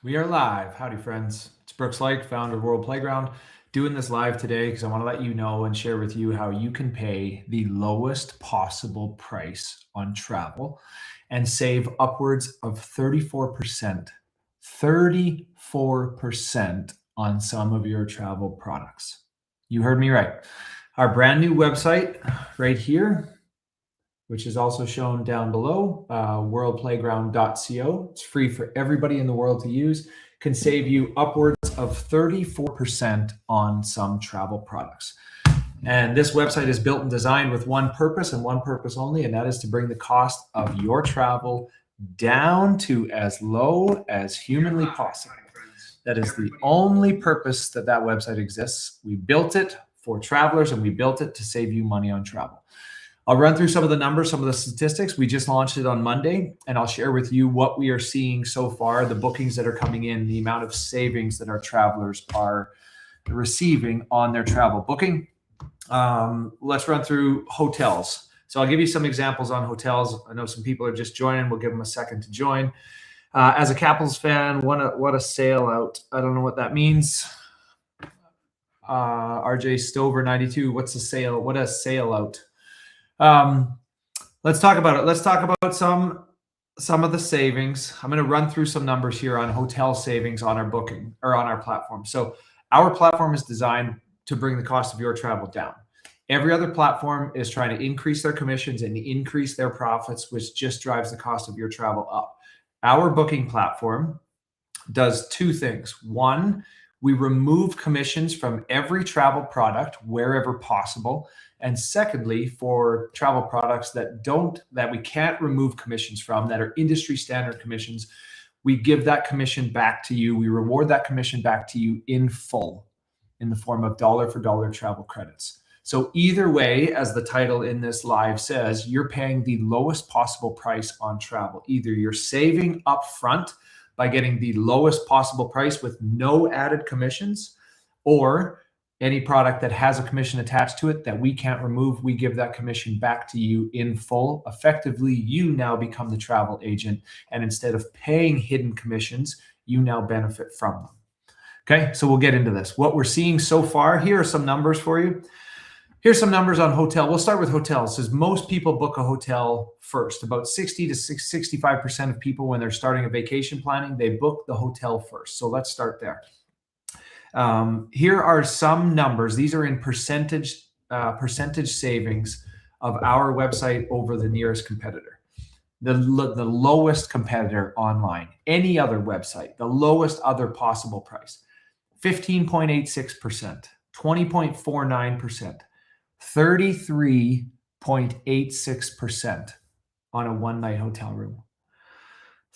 We are live. Howdy, friends. It's Brooks Lake, founder of World Playground, doing this live today because I want to let you know and share with you how you can pay the lowest possible price on travel and save upwards of 34%. 34% on some of your travel products. You heard me right. Our brand new website right here, which is also shown down below, worldplayground.co. It's free for everybody in the world to use, can save you upwards of 34% on some travel products. And this website is built and designed with one purpose and one purpose only, and that is to bring the cost of your travel down to as low as humanly possible. That is the only purpose that website exists. We built it for travelers, and we built it to save you money on travel. I'll run through some of the numbers, some of the statistics. We just launched it on Monday, and I'll share with you what we are seeing so far, the bookings that are coming in, the amount of savings that our travelers are receiving on their travel booking. Let's run through hotels. So I'll give you some examples on hotels. I know some people are just joining. We'll give them a second to join. As a Capitals fan, what a sale out. I don't know what that means. RJ Stover 92, what's a sale? What a sale out. Let's talk about it. Let's talk about some of the savings. I'm going to run through some numbers here on hotel savings on our booking or on our platform. So our platform is designed to bring the cost of your travel down. Every other platform is trying to increase their commissions and increase their profits, which just drives the cost of your travel up. Our booking platform does two things. One, we remove commissions from every travel product wherever possible. And secondly, for travel products that we can't remove commissions from, that are industry standard commissions, we give that commission back to you. We reward that commission back to you in full in the form of dollar for dollar travel credits. So either way, as the title in this live says, you're paying the lowest possible price on travel. Either you're saving up front by getting the lowest possible price with no added commissions, or any product that has a commission attached to it that we can't remove, we give that commission back to you in full. Effectively, you now become the travel agent, and instead of paying hidden commissions, you now benefit from them. Okay, so we'll get into this. What we're seeing so far, here are some numbers for you. Here's some numbers on hotel. We'll start with hotels, because most people book a hotel first. About 60 to 65% of people, when they're starting a vacation planning, they book the hotel first. So let's start there. Here are some numbers. These are in percentage savings of our website over the nearest competitor. The lowest competitor online, any other website, the lowest other possible price, 15.86%, 20.49%, 33.86% on a one-night hotel room.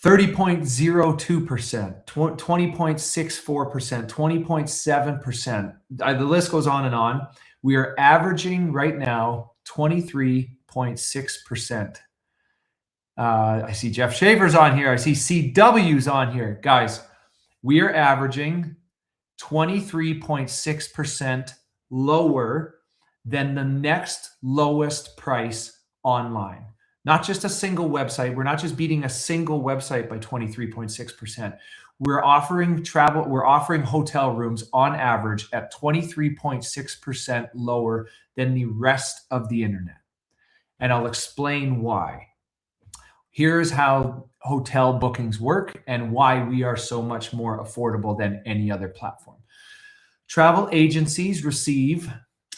30.02%, 20.64%, 20.7%. The list goes on and on. We are averaging right now 23.6%. I see Jeff Shaver's on here. I see CW's on here. Guys, we are averaging 23.6% lower than the next lowest price online. Not just a single website. We're not just beating a single website by 23.6%. We're offering hotel rooms on average at 23.6% lower than the rest of the internet. And I'll explain why. Here's how hotel bookings work and why we are so much more affordable than any other platform. Travel agencies receive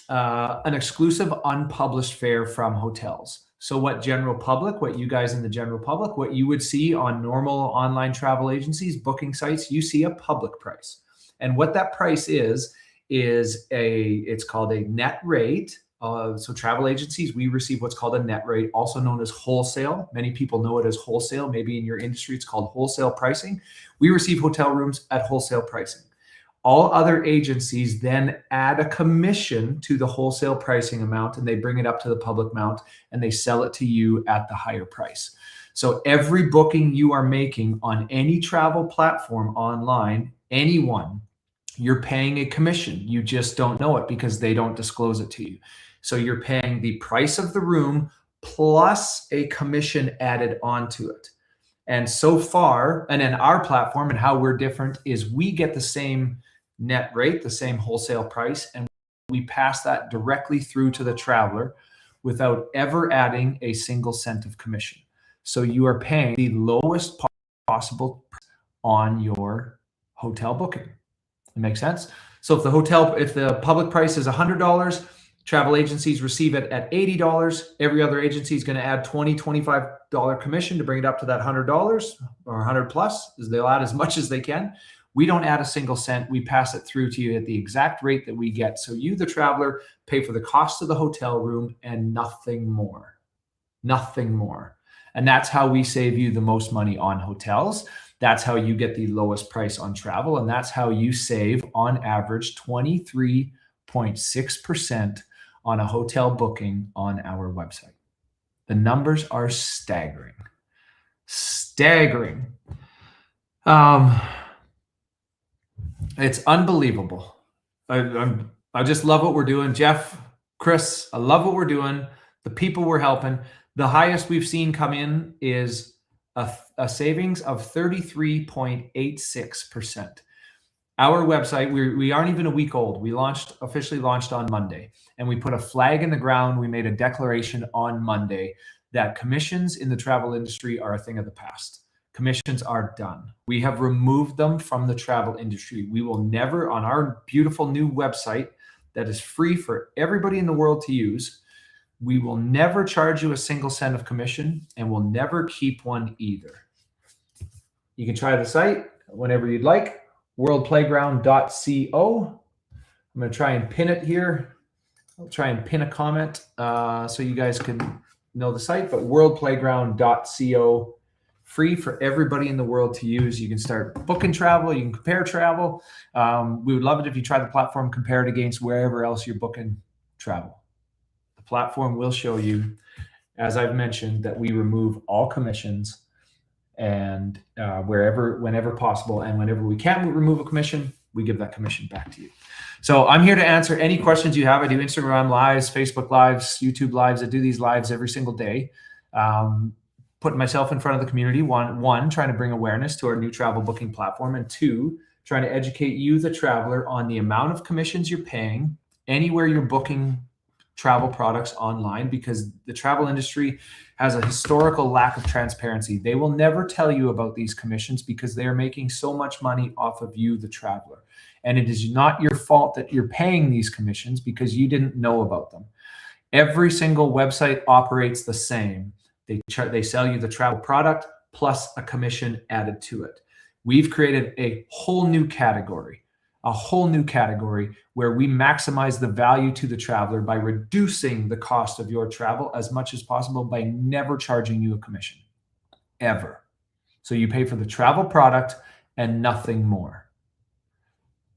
an exclusive unpublished fare from hotels. So what you guys in the general public, what you would see on normal online travel agencies, booking sites, you see a public price. And what that price is it's called a net rate. So travel agencies, we receive what's called a net rate, also known as wholesale. Many people know it as wholesale. Maybe in your industry, it's called wholesale pricing. We receive hotel rooms at wholesale pricing. All other agencies then add a commission to the wholesale pricing amount, and they bring it up to the public amount, and they sell it to you at the higher price. So every booking you are making on any travel platform online, anyone, you're paying a commission. You just don't know it because they don't disclose it to you. So you're paying the price of the room plus a commission added onto it. And so far, and then our platform and how we're different is we get the same net rate, the same wholesale price, and we pass that directly through to the traveler without ever adding a single cent of commission. So you are paying the lowest possible on your hotel booking. It makes sense? So if the public price is $100, travel agencies receive it at $80. Every other agency is going to add $20, $25 commission to bring it up to that $100 or 100 plus. They'll add as much as they can. We don't add a single cent. We pass it through to you at the exact rate that we get. So you, the traveler, pay for the cost of the hotel room and nothing more. Nothing more. And that's how we save you the most money on hotels. That's how you get the lowest price on travel. And that's how you save on average 23.6% on a hotel booking on our website. The numbers are staggering. Staggering. It's unbelievable. I just love what we're doing. Jeff, Chris, I love what we're doing. The people we're helping. The highest we've seen come in is a savings of 33.86%. Our website, we aren't even a week old. We officially launched on Monday, and we put a flag in the ground. We made a declaration on Monday that commissions in the travel industry are a thing of the past. Commissions are done. We have removed them from the travel industry. We will never, on our beautiful new website that is free for everybody in the world to use, we will never charge you a single cent of commission, and we'll never keep one either. You can try the site whenever you'd like. worldplayground.co. I'm going to try and pin it here. I'll try and pin a comment so you guys can know the site, but worldplayground.co, free for everybody in the world to use. You can start booking travel. You can compare travel. We would love it if you try the platform, compare it against wherever else you're booking travel. The platform will show you, as I've mentioned, that we remove all commissions and whenever possible, and whenever we can't remove a commission, we give that commission back to you. So I'm here to answer any questions you have. I do Instagram lives, Facebook lives, YouTube lives. I do these lives every single day, putting myself in front of the community. One, trying to bring awareness to our new travel booking platform, and two, trying to educate you, the traveler, on the amount of commissions you're paying anywhere you're booking travel products online, because the travel industry has a historical lack of transparency. They will never tell you about these commissions because they are making so much money off of you, the traveler. And it is not your fault that you're paying these commissions because you didn't know about them. Every single website operates the same. They sell you the travel product plus a commission added to it. We've created a whole new category where we maximize the value to the traveler by reducing the cost of your travel as much as possible by never charging you a commission, ever. So you pay for the travel product and nothing more.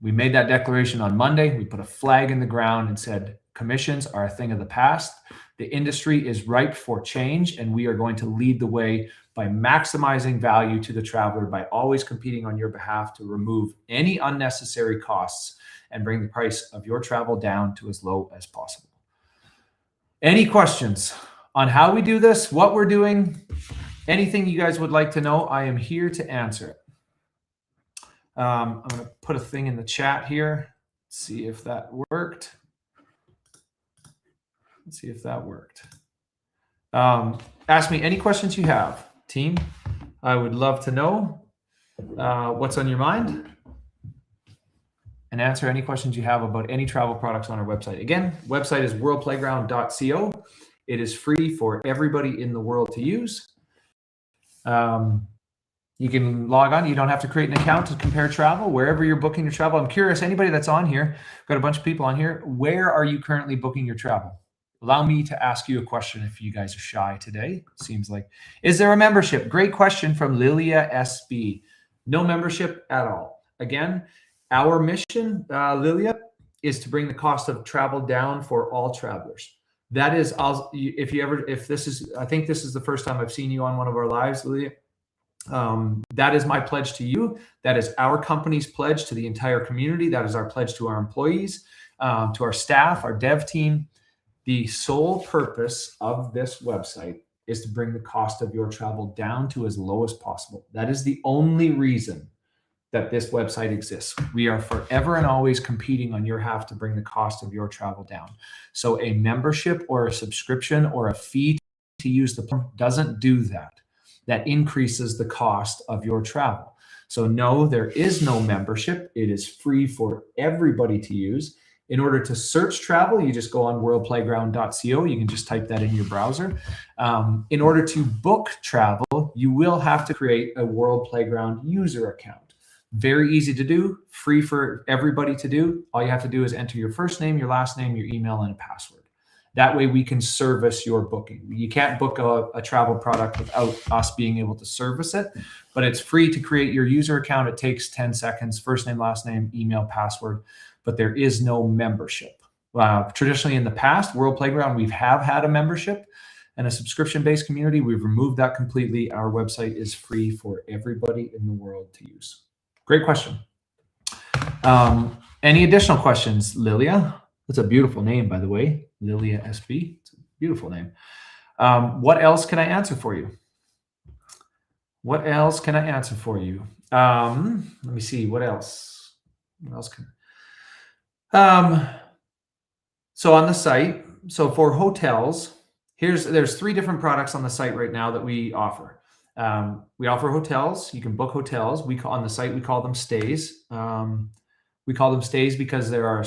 We made that declaration on Monday. We put a flag in the ground and said, commissions are a thing of the past. The industry is ripe for change, and we are going to lead the way by maximizing value to the traveler, by always competing on your behalf to remove any unnecessary costs and bring the price of your travel down to as low as possible. Any questions on how we do this, what we're doing, anything you guys would like to know, I am here to answer it. I'm going to put a thing in the chat here. See if that worked. Let's see if that worked. Ask me any questions you have, team. I would love to know what's on your mind and answer any questions you have about any travel products on our website. Again, website is worldplayground.co. It is free for everybody in the world to use. You can log on. You don't have to create an account to compare travel wherever you're booking your travel. I'm curious, anybody that's on here, got a bunch of people on here, where are you currently booking your travel? Allow me to ask you a question if you guys are shy today. Seems like, is there a membership? Great question from Lilia SB. No membership at all. Again, our mission, Lilia, is to bring the cost of travel down for all travelers. That is, I think this is the first time I've seen you on one of our lives, Lilia. That is my pledge to you. That is our company's pledge to the entire community. That is our pledge to our employees, to our staff, our dev team. The sole purpose of this website is to bring the cost of your travel down to as low as possible. That is the only reason that this website exists. We are forever and always competing on your behalf to bring the cost of your travel down. So a membership or a subscription or a fee to use the platform doesn't do that. That increases the cost of your travel. So no, there is no membership. It is free for everybody to use. In order to search travel, you just go on worldplayground.co. You can just type that in your browser. In order to book travel, you will have to create a World Playground user account. Very easy to do, free for everybody to do. All you have to do is enter your first name, your last name, your email, and a password. That way we can service your booking. You can't book a travel product without us being able to service it, but it's free to create your user account. It takes 10 seconds, first name, last name, email, password, but there is no membership. Traditionally in the past, World Playground, we have had a membership and a subscription-based community. We've removed that completely. Our website is free for everybody in the world to use. Great question. Any additional questions, Lilia? That's a beautiful name, by the way, Lilia SB. It's a beautiful name. What else can I answer for you? What else can I answer for you? Let me see. What else? What else can? So on the site, so for hotels, there's 3 different products on the site right now that we offer. We offer hotels. You can book hotels. On the site, we call them stays. We call them stays because there are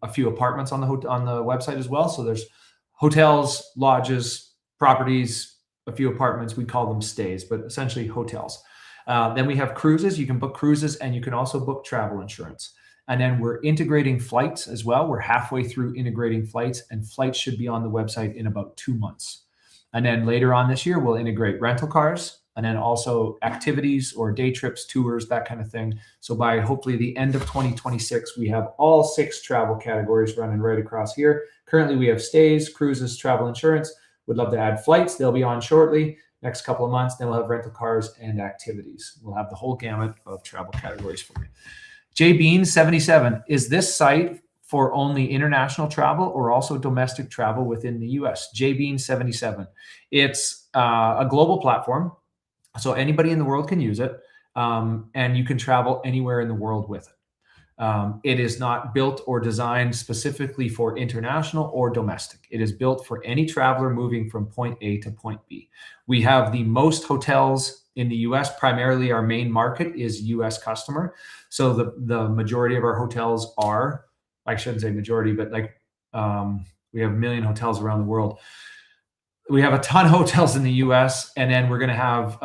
a few apartments on the website as well. So there's hotels, lodges, properties, a few apartments. We call them stays, but essentially hotels. Then we have cruises. You can book cruises, and you can also book travel insurance. And then we're integrating flights as well. We're halfway through integrating flights, and flights should be on the website in about 2 months. And then later on this year, we'll integrate rental cars, and then also activities or day trips, tours, that kind of thing. So by hopefully the end of 2026, we have all 6 travel categories running right across here. Currently, we have stays, cruises, travel insurance. Would love to add flights. They'll be on shortly, next couple of months. Then we'll have rental cars and activities. We'll have the whole gamut of travel categories for you. JBean77, is this site for only international travel or also domestic travel within the US? JBean77. It's a global platform. So anybody in the world can use it, and you can travel anywhere in the world with it. It is not built or designed specifically for international or domestic. It is built for any traveler moving from point A to point B. We have the most hotels in the US. Primarily, our main market is US customer. So the majority of our hotels are, I shouldn't say majority, but we have 1 million hotels around the world. We have a ton of hotels in the US, and then we're going to have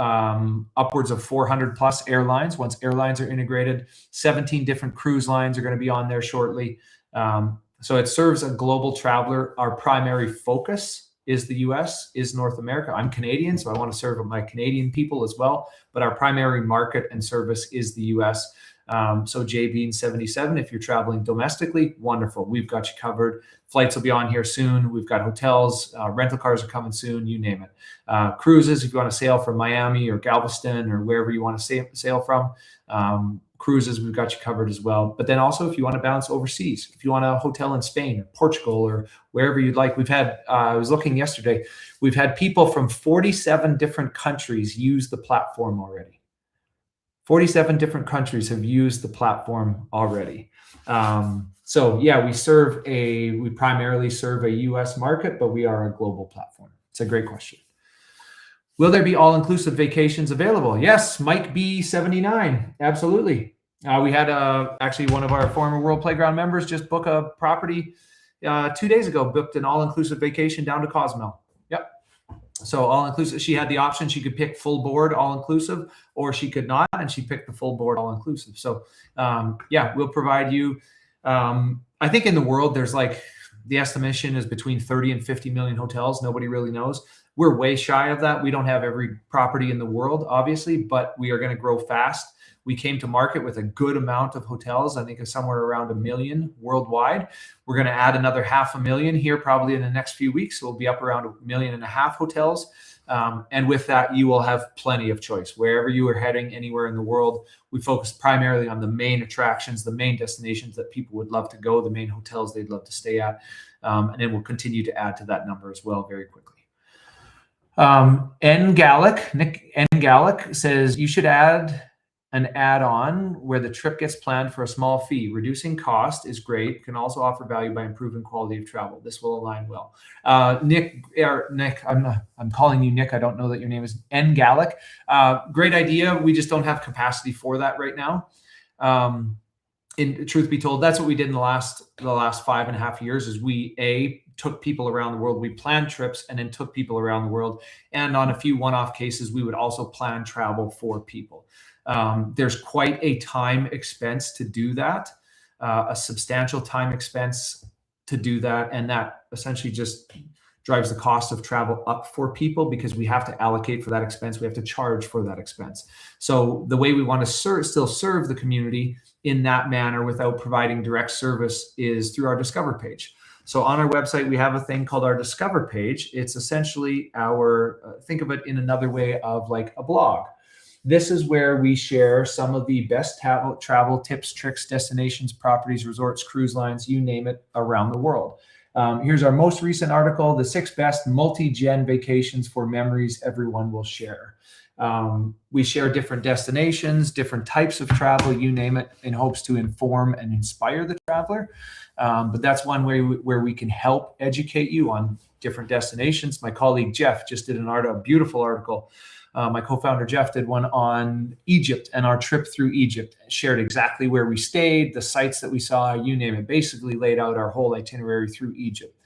upwards of 400 plus airlines. Once airlines are integrated, 17 different cruise lines are going to be on there shortly. So it serves a global traveler. Our primary focus is the US, is North America. I'm Canadian, so I want to serve my Canadian people as well. But our primary market and service is the US. So JBean77, if you're traveling domestically, wonderful. We've got you covered. Flights will be on here soon. We've got hotels, rental cars are coming soon, you name it. Cruises, if you want to sail from Miami or Galveston or wherever you want to sail from, cruises, we've got you covered as well. But then also if you want to bounce overseas, if you want a hotel in Spain or Portugal or wherever you'd like, we've had, I was looking yesterday, we've had people from 47 different countries use the platform already. 47 different countries have used the platform already. So yeah, we primarily serve a US market, but we are a global platform. It's a great question. Will there be all-inclusive vacations available? Yes, Mike B79, absolutely. We had actually one of our former World Playground members just book a property 2 days ago, booked an all-inclusive vacation down to Cozumel. Yep. So all-inclusive, she had the option, she could pick full board all-inclusive, or she could not, and she picked the full board all-inclusive. So yeah, we'll provide you, I think in the world, there's the estimation is between 30 and 50 million hotels. Nobody really knows. We're way shy of that. We don't have every property in the world, obviously, but we are going to grow fast. We came to market with a good amount of hotels. I think it's somewhere around 1 million worldwide. We're going to add another 500,000 here probably in the next few weeks. So we'll be up around 1.5 million hotels. And with that, you will have plenty of choice. Wherever you are heading, anywhere in the world, we focus primarily on the main attractions, the main destinations that people would love to go, the main hotels they'd love to stay at. And then we'll continue to add to that number as well very quickly. N Gallic, Nick N Gallic says you should add an add-on where the trip gets planned for a small fee. Reducing cost is great. Can also offer value by improving quality of travel. This will align well. Nick, I'm calling you Nick. I don't know that your name is N Gallic. Great idea. We just don't have capacity for that right now. In truth be told, that's what we did in the last 5.5 years. Is we took people around the world. We planned trips and then took people around the world. And on a few one-off cases, we would also plan travel for people. There's quite a time expense to do that, a substantial time expense to do that. And that essentially just drives the cost of travel up for people because we have to allocate for that expense. We have to charge for that expense. So the way we want to still serve the community in that manner without providing direct service is through our Discover page. So on our website, we have a thing called our Discover page. It's essentially our, think of it in another way of like a blog. This is where we share some of the best travel tips, tricks, destinations, properties, resorts, cruise lines, you name it, around the world. Here's our most recent article, the 6 best multi-gen vacations for memories everyone will share. We share different destinations, different types of travel, you name it, in hopes to inform and inspire the traveler. But that's one way where we can help educate you on different destinations. My colleague Jeff just did a beautiful article. My co-founder Jeff did one on Egypt and our trip through Egypt, shared exactly where we stayed, the sites that we saw, you name it, basically laid out our whole itinerary through Egypt.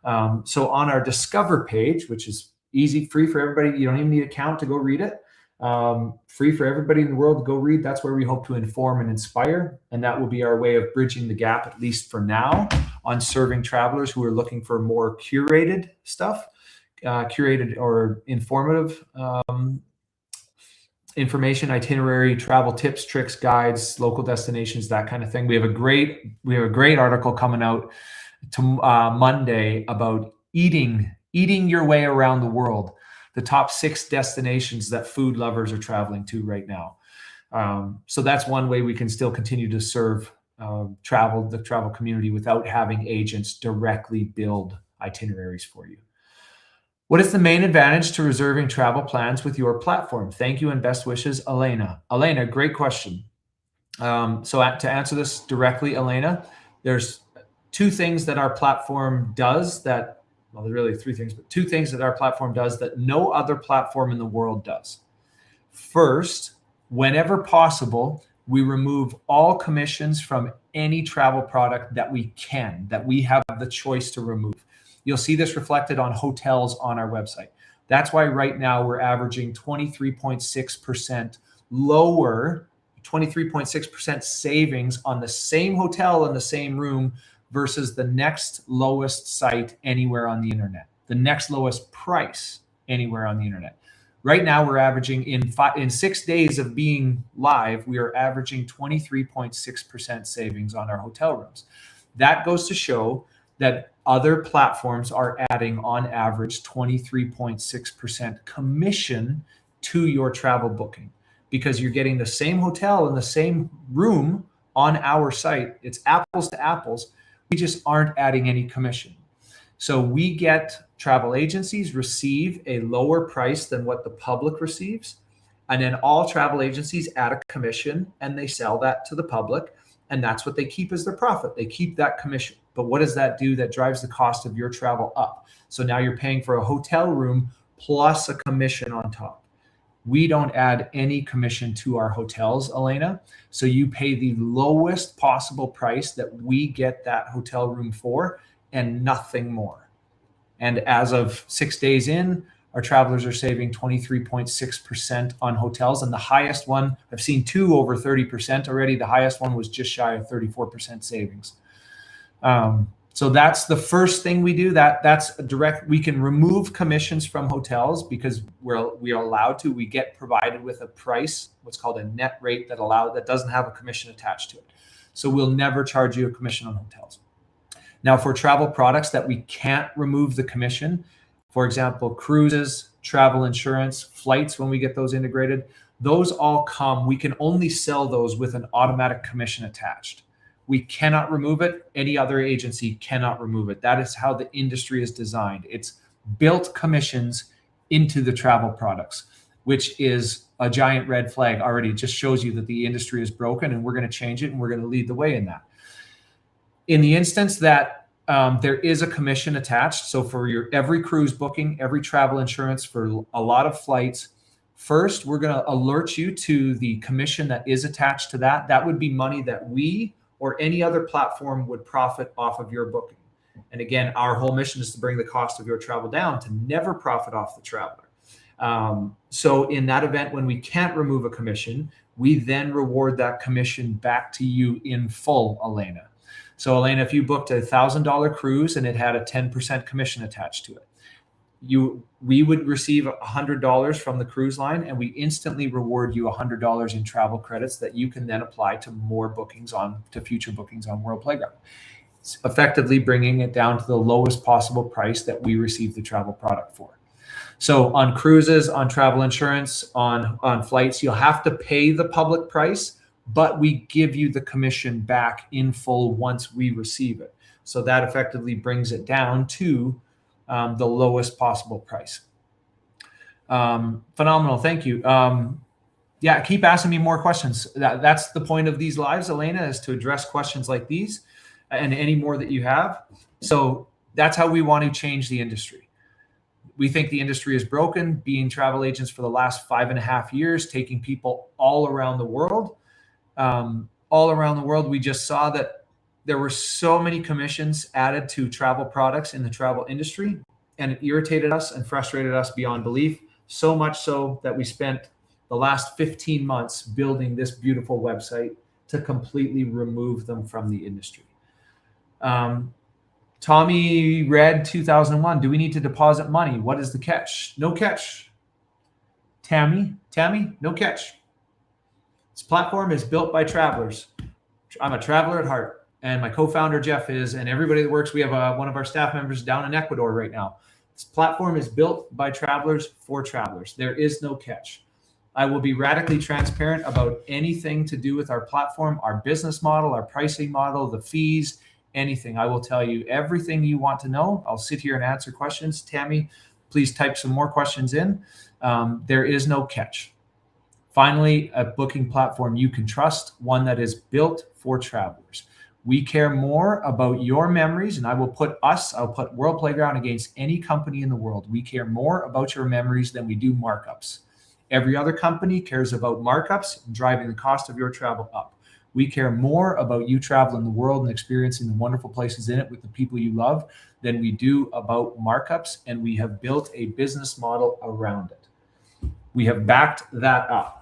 So on our Discover page, which is easy, free for everybody, you don't even need an account to go read it. Free for everybody in the world to go read. That's where we hope to inform and inspire. And that will be our way of bridging the gap, at least for now, on serving travelers who are looking for more curated stuff. Curated or informative information, itinerary, travel tips, tricks, guides, local destinations, that kind of thing. We have a great article coming out to Monday about eating your way around the world. The top 6 destinations that food lovers are traveling to right now. So that's one way we can still continue to serve the travel community without having agents directly build itineraries for you. What is the main advantage to reserving travel plans with your platform? Thank you and best wishes, Elena. Elena, great question. So to answer this directly, Elena, there's 2 things that our platform does that, well, there's really 3 things, but 2 things that our platform does that no other platform in the world does. First, whenever possible, we remove all commissions from any travel product that we have the choice to remove. You'll see this reflected on hotels on our website. That's why right now we're averaging 23.6% lower, 23.6% savings on the same hotel in the same room versus the next lowest site anywhere on the internet, the next lowest price anywhere on the internet. Right now we're averaging in 6 days of being live, we are averaging 23.6% savings on our hotel rooms. That goes to show that other platforms are adding on average 23.6% commission to your travel booking because you're getting the same hotel in the same room on our site. It's apples to apples. We just aren't adding any commission. So we get travel agencies receive a lower price than what the public receives. And then all travel agencies add a commission and they sell that to the public. And that's what they keep as their profit. They keep that commission. But what does that do? That drives the cost of your travel up. So now you're paying for a hotel room plus a commission on top. We don't add any commission to our hotels, Elena. So you pay the lowest possible price that we get that hotel room for and nothing more. And as of 6 days in, our travelers are saving 23.6% on hotels. And the highest one, I've seen 2 over 30% already. The highest one was just shy of 34% savings. So that's the first thing we do. That's direct. We can remove commissions from hotels because we are allowed to. We get provided with a price, what's called a net rate that doesn't have a commission attached to it. So we'll never charge you a commission on hotels. Now for travel products that we can't remove the commission, for example, cruises, travel insurance, flights, when we get those integrated, those all come. We can only sell those with an automatic commission attached. We cannot remove it. Any other agency cannot remove it. That is how the industry is designed. It's built commissions into the travel products, which is a giant red flag already. It just shows you that the industry is broken, and we're going to change it, and we're going to lead the way in that. In the instance that there is a commission attached, so for your every cruise booking, every travel insurance for a lot of flights, first, we're going to alert you to the commission that is attached to that. That would be money that we or any other platform would profit off of your booking. And again, our whole mission is to bring the cost of your travel down, to never profit off the traveler. So in that event, when we can't remove a commission, we then reward that commission back to you in full, Elena. So Elena, if you booked $1,000 cruise and it had a 10% commission attached to it, we would receive $100 from the cruise line, and we instantly reward you $100 in travel credits that you can then apply to more bookings to future bookings on World Playground. It's effectively bringing it down to the lowest possible price that we receive the travel product for. So on cruises, on travel insurance, on flights, you'll have to pay the public price, but we give you the commission back in full once we receive it. So that effectively brings it down to the lowest possible price. Phenomenal. Thank you. Yeah, keep asking me more questions. That's the point of these lives, Elena, is to address questions like these and any more that you have. So that's how we want to change the industry. We think the industry is broken, being travel agents for the last 5.5 years, taking people all around the world. We just saw that there were so many commissions added to travel products in the travel industry, and it irritated us and frustrated us beyond belief, so much so that we spent the last 15 months building this beautiful website to completely remove them from the industry. Tommy Red 2001, do we need to deposit money? What is the catch? No catch. Tammy, no catch. This platform is built by travelers. I'm a traveler at heart. And my co-founder, Jeff, is, and everybody that works, we have one of our staff members down in Ecuador right now. This platform is built by travelers for travelers. There is no catch. I will be radically transparent about anything to do with our platform, our business model, our pricing model, the fees, anything. I will tell you everything you want to know. I'll sit here and answer questions. Tammy, please type some more questions in. There is no catch. Finally, a booking platform you can trust, one that is built for travelers. We care more about your memories, and I'll put World Playground against any company in the world. We care more about your memories than we do markups. Every other company cares about markups and driving the cost of your travel up. We care more about you traveling the world and experiencing the wonderful places in it with the people you love than we do about markups, and we have built a business model around it. We have backed that up.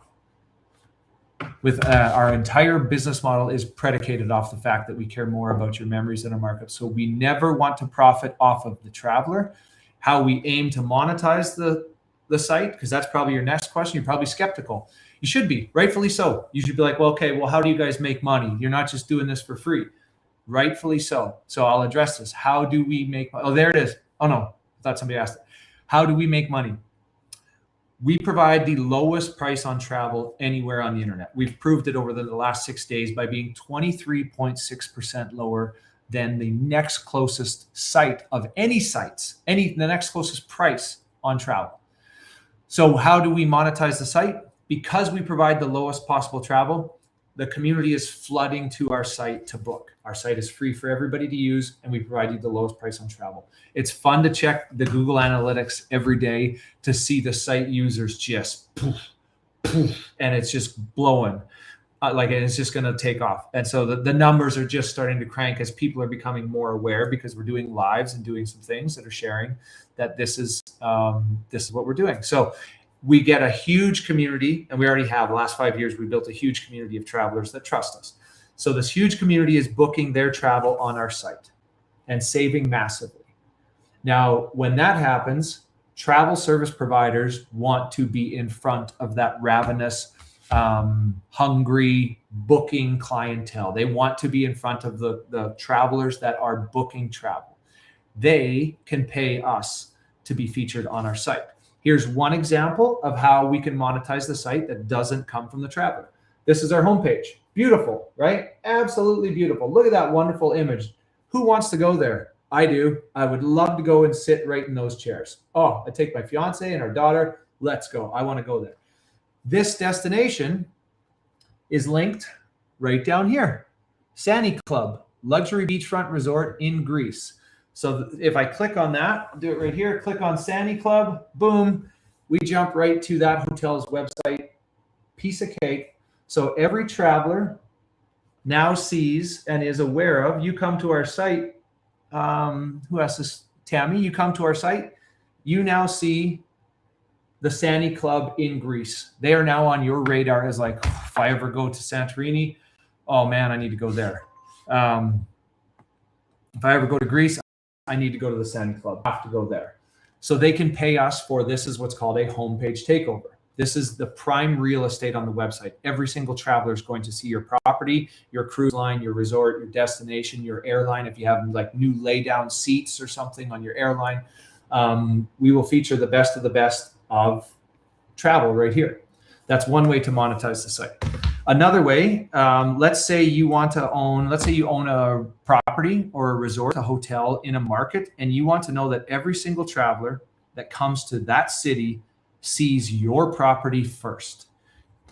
With our entire business model is predicated off the fact that we care more about your memories than our markups. So we never want to profit off of the traveler. How we aim to monetize the site, because that's probably your next question. You're probably skeptical. You should be, rightfully so. You should be like, well, okay, well, how do you guys make money? You're not just doing this for free. Rightfully so. So I'll address this. How do we make money? Oh, there it is. Oh no, I thought somebody asked it. How do we make money? We provide the lowest price on travel anywhere on the internet. We've proved it over the last 6 days by being 23.6% lower than the next closest site of any sites, the next closest price on travel. So how do we monetize the site? Because we provide the lowest possible travel, the community is flooding to our site to book. Our site is free for everybody to use, and we provide you the lowest price on travel. It's fun to check the Google Analytics every day to see the site users just poof, poof, and it's just blowing. It's just going to take off. And so the numbers are just starting to crank as people are becoming more aware, because we're doing lives and doing some things that are sharing that this is what we're doing. So we get a huge community, and we already have. The last 5 years, we built a huge community of travelers that trust us. So this huge community is booking their travel on our site and saving massively. Now, when that happens, travel service providers want to be in front of that ravenous, hungry booking clientele. They want to be in front of the travelers that are booking travel. They can pay us to be featured on our site. Here's one example of how we can monetize the site that doesn't come from the traveler. This is our homepage. Beautiful, right? Absolutely beautiful. Look at that wonderful image. Who wants to go there? I do. I would love to go and sit right in those chairs. Oh, I take my fiance and our daughter. Let's go. I want to go there. This destination is linked right down here. Sani Club, luxury beachfront resort in Greece. So if I click on that, I'll do it right here. Click on Sani Club. Boom. We jump right to that hotel's website. Piece of cake. So every traveler now sees and is aware of, you come to our site. Who else is Tammy? You come to our site. You now see the Sani Club in Greece. They are now on your radar as like, oh, if I ever go to Santorini, oh man, I need to go there. If I ever go to Greece, I need to go to the Sani Club. I have to go there. So they can pay us for, this is what's called a homepage takeover. This is the prime real estate on the website. Every single traveler is going to see your property, your cruise line, your resort, your destination, your airline. If you have like new lay down seats or something on your airline, we will feature the best of the best of travel right here. That's one way to monetize the site. Another way, let's say you own a property or a resort, a hotel in a market, and you want to know that every single traveler that comes to that city sees your property first.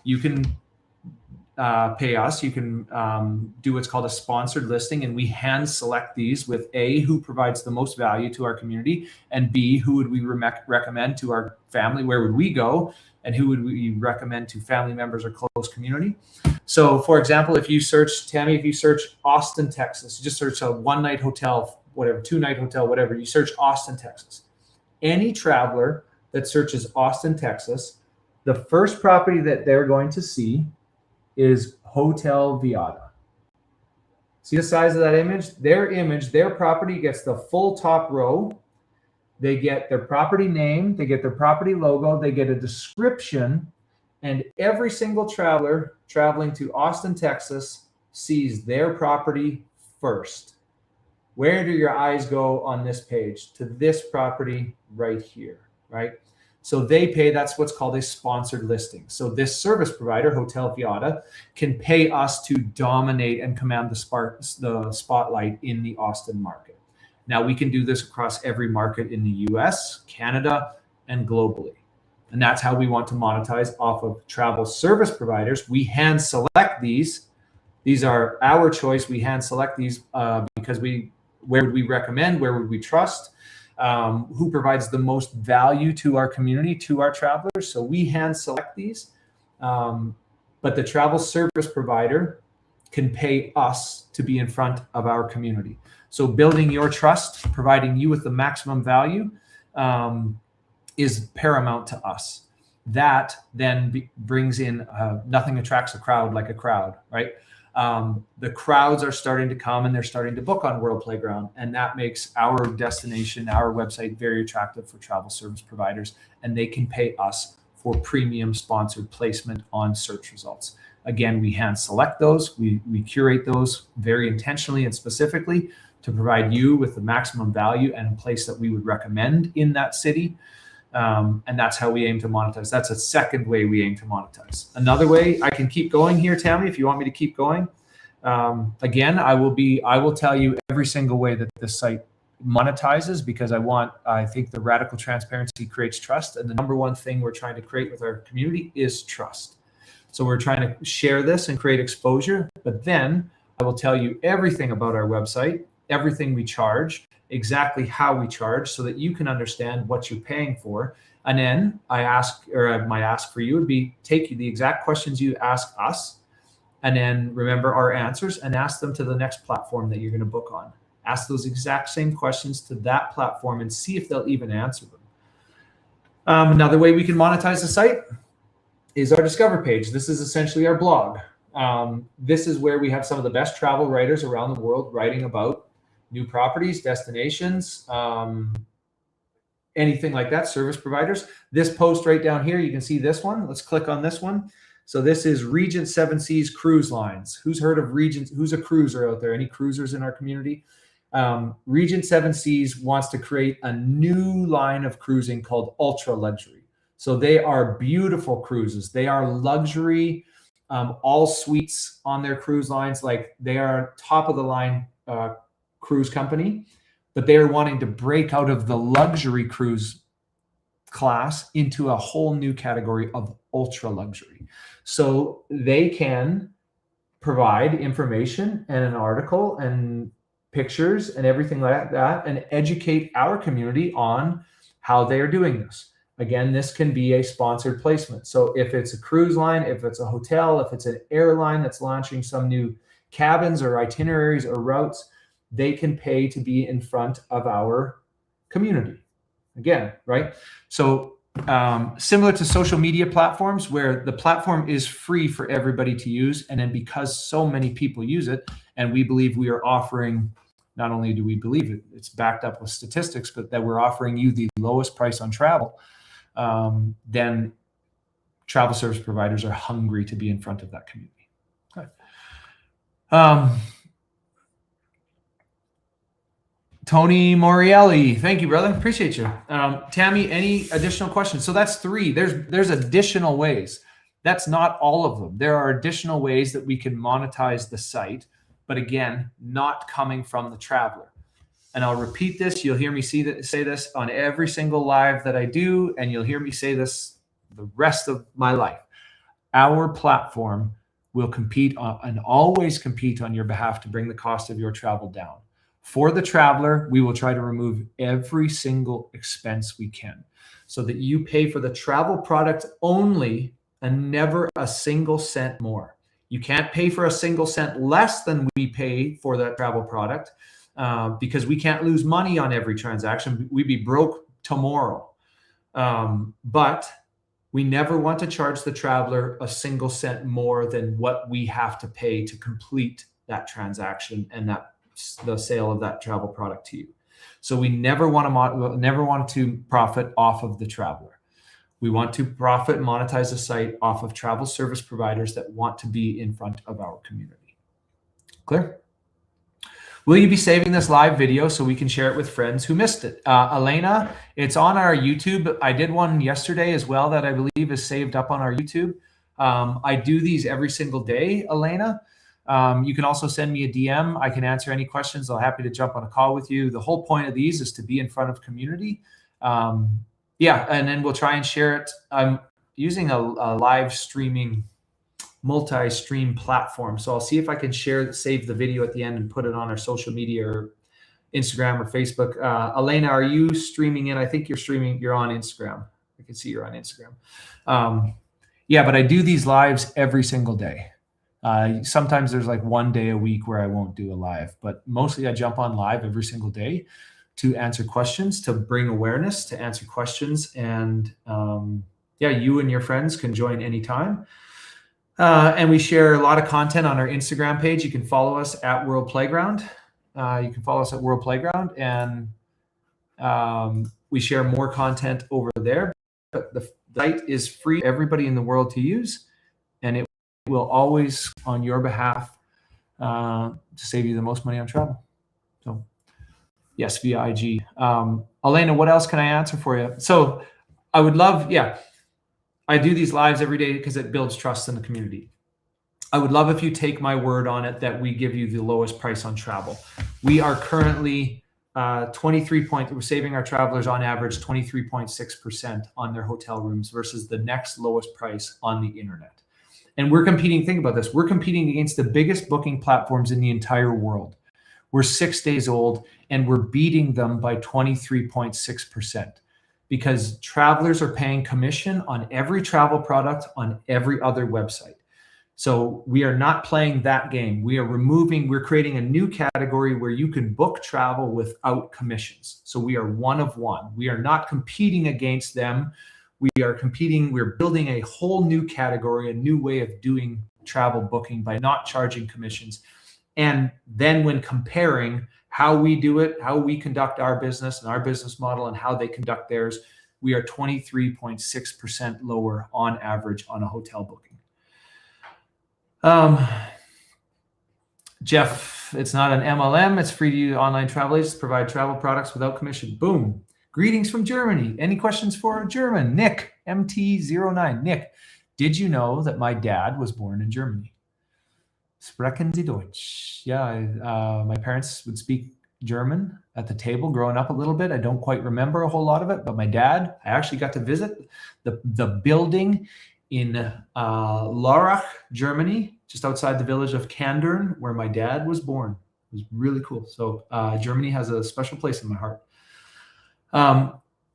You can pay us. You can do what's called a sponsored listing, and we hand select these with A, who provides the most value to our community, and B, who would we recommend to our family, where would we go, and who would we recommend to family members or close community. So for example, if you search, Tammy, if you search Austin, Texas, you just search a one-night hotel, whatever, two-night hotel, whatever, you search Austin, Texas. Any traveler that searches Austin, Texas, the first property that they're going to see is Hotel Viada. See the size of that image? Their property gets the full top row. They get their property name, they get their property logo, they get a description, and every single traveler traveling to Austin, Texas sees their property first. Where do your eyes go on this page? To this property right here, right? So they pay, that's what's called a sponsored listing. So this service provider, Hotel Viada, can pay us to dominate and command the spotlight in the Austin market. Now we can do this across every market in the US, Canada, and globally. And that's how we want to monetize off of travel service providers. We hand select these. These are our choice. We hand select these because where would we recommend? Where would we trust? Who provides the most value to our community, to our travelers. So we hand select these, but the travel service provider can pay us to be in front of our community. So building your trust, providing you with the maximum value is paramount to us. That then brings in, nothing attracts a crowd like a crowd, right? The crowds are starting to come and they're starting to book on World Playground, and that makes our destination, our website, very attractive for travel service providers, and they can pay us for premium sponsored placement on search results. Again, we hand select those, we curate those very intentionally and specifically to provide you with the maximum value and a place that we would recommend in that city. And that's how we aim to monetize. That's a second way we aim to monetize. Another way, I can keep going here, Tammy, if you want me to keep going. Again, I will tell you every single way that this site monetizes, because I think the radical transparency creates trust. And the number one thing we're trying to create with our community is trust. So we're trying to share this and create exposure, but then I will tell you everything about our website, everything we charge, exactly how we charge, so that you can understand what you're paying for. And then my ask for you would be, take the exact questions you ask us, and then remember our answers and ask them to the next platform that you're going to book on. Ask those exact same questions to that platform and see if they'll even answer them. Another way we can monetize the site is our Discover page. This is essentially our blog. This is where we have some of the best travel writers around the world writing about new properties, destinations, anything like that, service providers. This post right down here, you can see this one. Let's click on this one. So this is Regent Seven Seas Cruise Lines. Who's heard of Regent? Who's a cruiser out there? Any cruisers in our community? Regent Seven Seas wants to create a new line of cruising called Ultra Luxury. So they are beautiful cruises. They are luxury, all suites on their cruise lines. Like, they are top of the line cruise company. but they are wanting to break out of the luxury cruise class into a whole new category of ultra luxury. So they can provide information and an article and pictures and everything like that and educate our community on how they are doing this. Again, this can be a sponsored placement. So if it's a cruise line, if it's a hotel, if it's an airline that's launching some new cabins or itineraries or routes, they can pay to be in front of our community. Again, right? So similar to social media platforms where the platform is free for everybody to use. And then because so many people use it, and we believe we are offering, not only do we believe it, it's backed up with statistics, but that we're offering you the lowest price on travel, then travel service providers are hungry to be in front of that community. Okay. Tony Morielli, thank you, brother. Appreciate you. Tammy, any additional questions? So that's 3. There's additional ways. That's not all of them. There are additional ways that we can monetize the site, but again, not coming from the traveler. And I'll repeat this. You'll hear me say this on every single live that I do, and you'll hear me say this the rest of my life. Our platform will compete and always compete on your behalf to bring the cost of your travel down. For the traveler, we will try to remove every single expense we can so that you pay for the travel product only and never a single cent more. You can't pay for a single cent less than we pay for that travel product because we can't lose money on every transaction. We'd be broke tomorrow. But we never want to charge the traveler a single cent more than what we have to pay to complete that transaction and the sale of that travel product to you. So we never want to profit off of the traveler. We want to profit and monetize the site off of travel service providers that want to be in front of our community. Clear? Will you be saving this live video so we can share it with friends who missed it? Elena, it's on our YouTube. I did one yesterday as well that I believe is saved up on our YouTube. I do these every single day, Elena. You can also send me a DM. I can answer any questions. I'm happy to jump on a call with you. The whole point of these is to be in front of community. Yeah, and then we'll try and share it. I'm using a live streaming, multi-stream platform. So I'll see if I can save the video at the end and put it on our social media or Instagram or Facebook. Elena, are you streaming in? I think you're on Instagram. I can see you're on Instagram. Yeah, but I do these lives every single day. Sometimes there's like one day a week where I won't do a live, but mostly I jump on live every single day to answer questions, to bring awareness, to answer questions. And yeah, you and your friends can join anytime. And we share a lot of content on our Instagram page. You can follow us at World Playground. You can follow us at World Playground, and we share more content over there. But the site is free for everybody in the world to use, and it will always, on your behalf, to save you the most money on travel. So yes, via IG. Elena, what else can I answer for you? So I would love, yeah, I do these lives every day because it builds trust in the community. I would love if you take my word on it that we give you the lowest price on travel. We are currently we're saving our travelers on average 23.6% on their hotel rooms versus the next lowest price on the internet. And we're competing, think about this, we're competing against the biggest booking platforms in the entire world. We're 6 days old and we're beating them by 23.6% because travelers are paying commission on every travel product on every other website. So we are not playing that game. We're creating a new category where you can book travel without commissions. So we are one of one. We are not competing against them. We're building a whole new category, a new way of doing travel booking by not charging commissions. And then when comparing how we do it, how we conduct our business and our business model and how they conduct theirs, we are 23.6% lower on average on a hotel booking. Jeff, it's not an MLM. It's free to use online travel agents provide travel products without commission. Boom. Greetings from Germany. Any questions for German? Nick, MT09. Nick, did you know that my dad was born in Germany? Sprechen Sie Deutsch? Yeah, my parents would speak German at the table growing up a little bit. I don't quite remember a whole lot of it, but my dad, I actually got to visit the building in Lörrach, Germany, just outside the village of Kandern, where my dad was born. It was really cool. So Germany has a special place in my heart.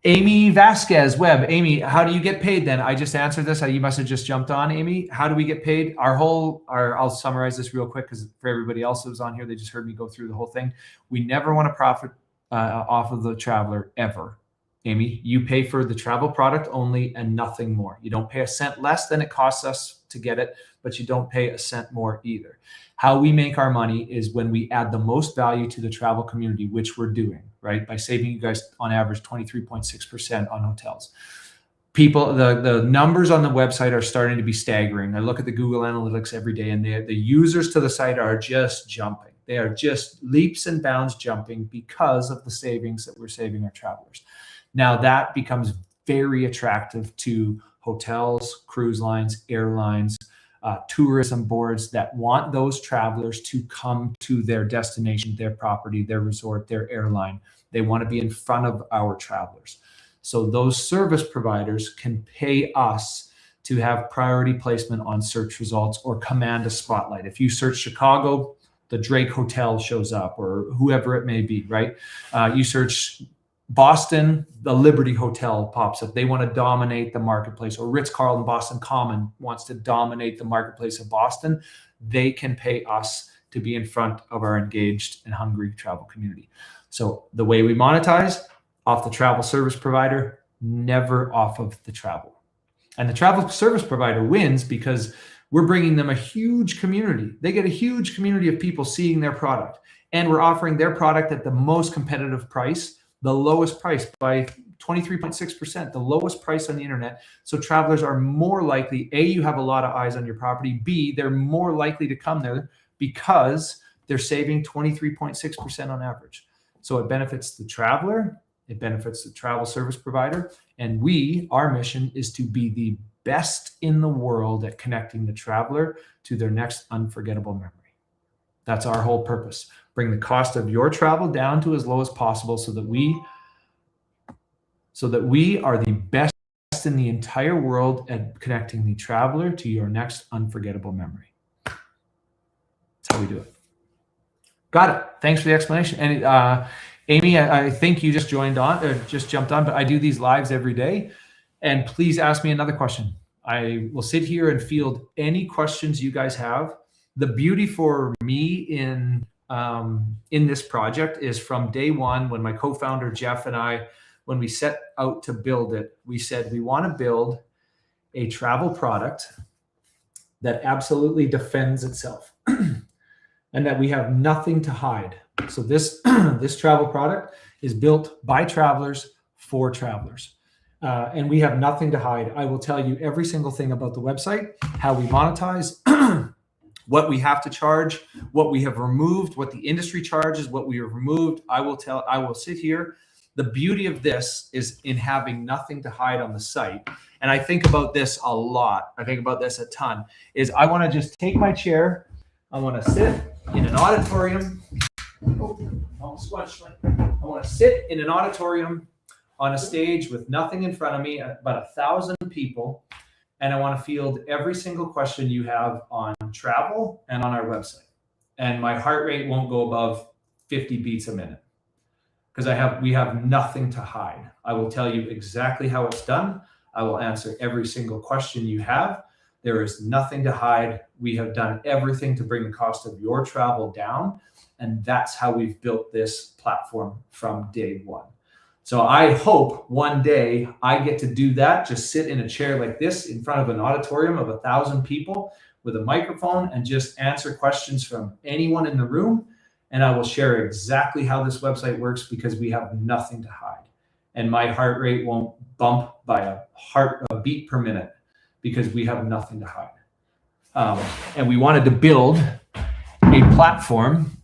Amy Vasquez Webb. Amy, how do you get paid then? I just answered this. You must have just jumped on, Amy. How do we get paid? I'll summarize this real quick because for everybody else that was on here, they just heard me go through the whole thing. We never want to profit off of the traveler ever. Amy, you pay for the travel product only and nothing more. You don't pay a cent less than it costs us to get it, but you don't pay a cent more either. How we make our money is when we add the most value to the travel community, which we're doing, right? By saving you guys on average 23.6% on hotels. People, the numbers on the website are starting to be staggering. I look at the Google Analytics every day, and the users to the site are just jumping. They are just leaps and bounds jumping because of the savings that we're saving our travelers. Now that becomes very attractive to hotels, cruise lines, airlines, tourism boards that want those travelers to come to their destination, their property, their resort, their airline. They want to be in front of our travelers. So those service providers can pay us to have priority placement on search results or command a spotlight. If you search Chicago, the Drake Hotel shows up, or whoever it may be, right? You search Boston, the Liberty Hotel pops up. They want to dominate the marketplace, or Ritz-Carlton Boston Common wants to dominate the marketplace of Boston. They can pay us to be in front of our engaged and hungry travel community. So the way we monetize, off the travel service provider, never off of the travel. And the travel service provider wins because we're bringing them a huge community. They get a huge community of people seeing their product, and we're offering their product at the most competitive price, the lowest price by 23.6%, the lowest price on the internet. So travelers are more likely, A, you have a lot of eyes on your property, B, they're more likely to come there because they're saving 23.6% on average. So it benefits the traveler, it benefits the travel service provider, and our mission is to be the best in the world at connecting the traveler to their next unforgettable memory. That's our whole purpose. Bring the cost of your travel down to as low as possible so that we are the best in the entire world at connecting the traveler to your next unforgettable memory. That's how we do it. Got it. Thanks for the explanation. And Amy, I think you just joined on, or just jumped on, but I do these lives every day. And please ask me another question. I will sit here and field any questions you guys have. The beauty for me in this project is from day one, when my co-founder Jeff and I, when we set out to build it, we said we want to build a travel product that absolutely defends itself and that we have nothing to hide. So this travel product is built by travelers for travelers. And we have nothing to hide. I will tell you every single thing about the website, how we monetize, what we have to charge, what we have removed, what the industry charges, what we have removed. I will sit here. The beauty of this is in having nothing to hide on the site. And I think about this a lot. I think about this a ton, is I want to just take my chair. I want to sit in an auditorium. I want to sit in an auditorium on a stage with nothing in front of me, about 1,000 people. And I want to field every single question you have on travel and on our website. And my heart rate won't go above 50 beats a minute because we have nothing to hide. I will tell you exactly how it's done. I will answer every single question you have. There is nothing to hide. We have done everything to bring the cost of your travel down. And that's how we've built this platform from day one. So I hope one day I get to do that, just sit in a chair like this in front of an auditorium of 1,000 people with a microphone and just answer questions from anyone in the room. And I will share exactly how this website works because we have nothing to hide. And my heart rate won't bump by a beat per minute because we have nothing to hide. And we wanted to build a platform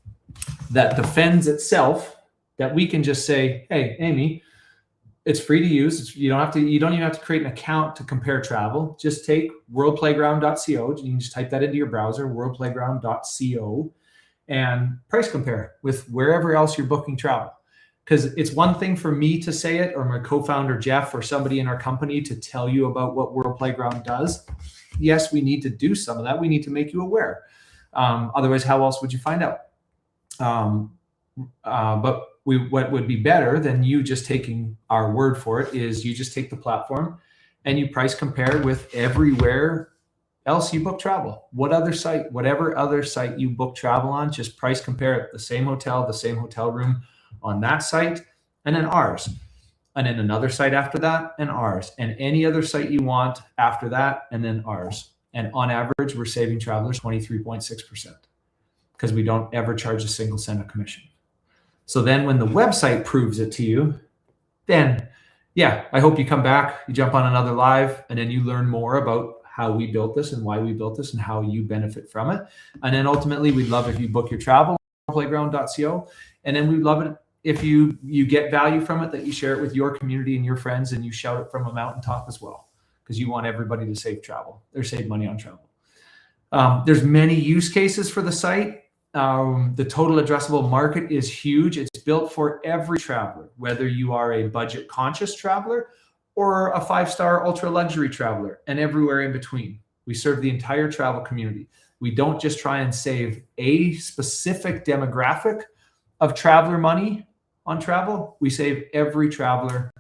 that defends itself, that we can just say, hey, Amy, it's free to use. You don't even have to create an account to compare travel. Just take worldplayground.co. You can just type that into your browser, worldplayground.co, and price compare with wherever else you're booking travel. Because it's one thing for me to say it, or my co-founder Jeff, or somebody in our company to tell you about what World Playground does. Yes, we need to do some of that. We need to make you aware. Otherwise, how else would you find out? But what would be better than you just taking our word for it is you just take the platform and you price compare with everywhere else you book travel. Whatever other site you book travel on, just price compare it. The same hotel room on that site, and then ours. And then another site after that, and ours. And any other site you want after that, and then ours. And on average, we're saving travelers 23.6% because we don't ever charge a single cent of commission. So then when the website proves it to you, then yeah, I hope you come back, you jump on another live, and then you learn more about how we built this and why we built this and how you benefit from it. And then ultimately, we'd love if you book your travel, playground.co. And then we'd love it if you get value from it, that you share it with your community and your friends, and you shout it from a mountaintop as well, because you want everybody to save money on travel. There's many use cases for the site. The total addressable market is huge. It's built for every traveler, whether you are a budget conscious traveler or a 5-star ultra luxury traveler, and everywhere in between. We serve the entire travel community. We don't just try and save a specific demographic of traveler money on travel. We save every traveler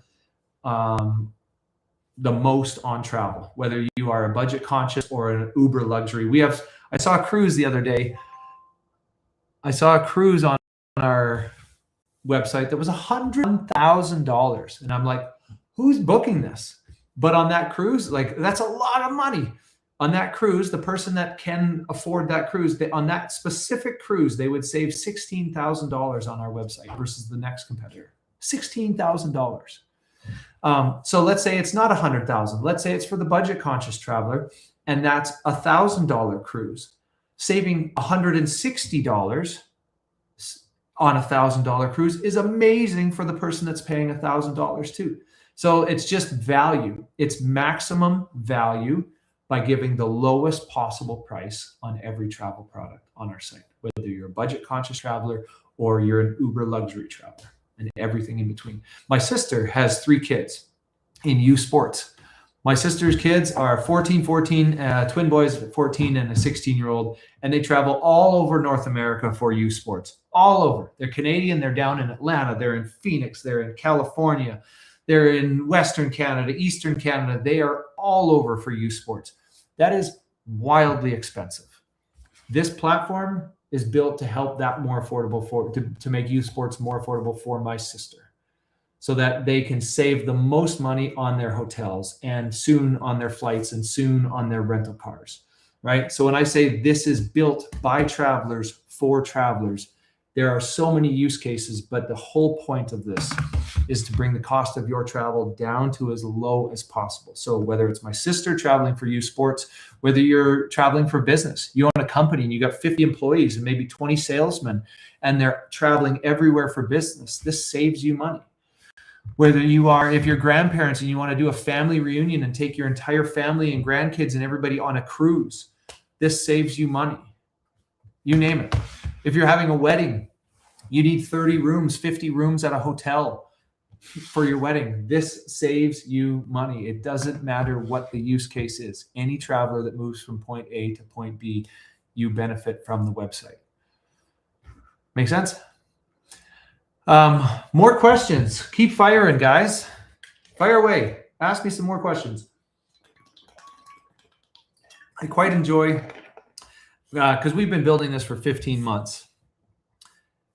the most on travel, whether you are a budget conscious or an uber luxury. I saw a cruise the other day. I saw a cruise on our website that was $100,000. And I'm like, who's booking this? But on that cruise, like, that's a lot of money. On that cruise, the person that can afford that cruise, on that specific cruise, they would save $16,000 on our website versus the next competitor. $16,000. So let's say it's not $100,000. Let's say it's for the budget conscious traveler, and that's $1,000 cruise. Saving $160 on $1,000 cruise is amazing for the person that's paying $1,000 too. So it's just value. It's maximum value by giving the lowest possible price on every travel product on our site, whether you're a budget conscious traveler or you're an uber luxury traveler, and everything in between. My sister has 3 kids in U Sports. My sister's kids are 14, twin boys, 14 and a 16-year-old, and they travel all over North America for U Sports, all over. They're Canadian, they're down in Atlanta, they're in Phoenix, they're in California, they're in Western Canada, Eastern Canada. They are all over for U Sports. That is wildly expensive. This platform is built to help that more affordable to make U Sports more affordable for my sister, so that they can save the most money on their hotels and soon on their flights and soon on their rental cars, right? So when I say this is built by travelers for travelers, there are so many use cases, but the whole point of this is to bring the cost of your travel down to as low as possible. So whether it's my sister traveling for U Sports, whether you're traveling for business, you own a company and you got 50 employees and maybe 20 salesmen, and they're traveling everywhere for business, this saves you money. Whether if you're grandparents and you want to do a family reunion and take your entire family and grandkids and everybody on a cruise, this saves you money. You name it. If you're having a wedding, you need 30 rooms, 50 rooms at a hotel for your wedding. This saves you money. It doesn't matter what the use case is. Any traveler that moves from point A to point B, you benefit from the website. Make sense? More questions. Keep firing, guys. Fire away. Ask me some more questions. I quite enjoy, because we've been building this for 15 months.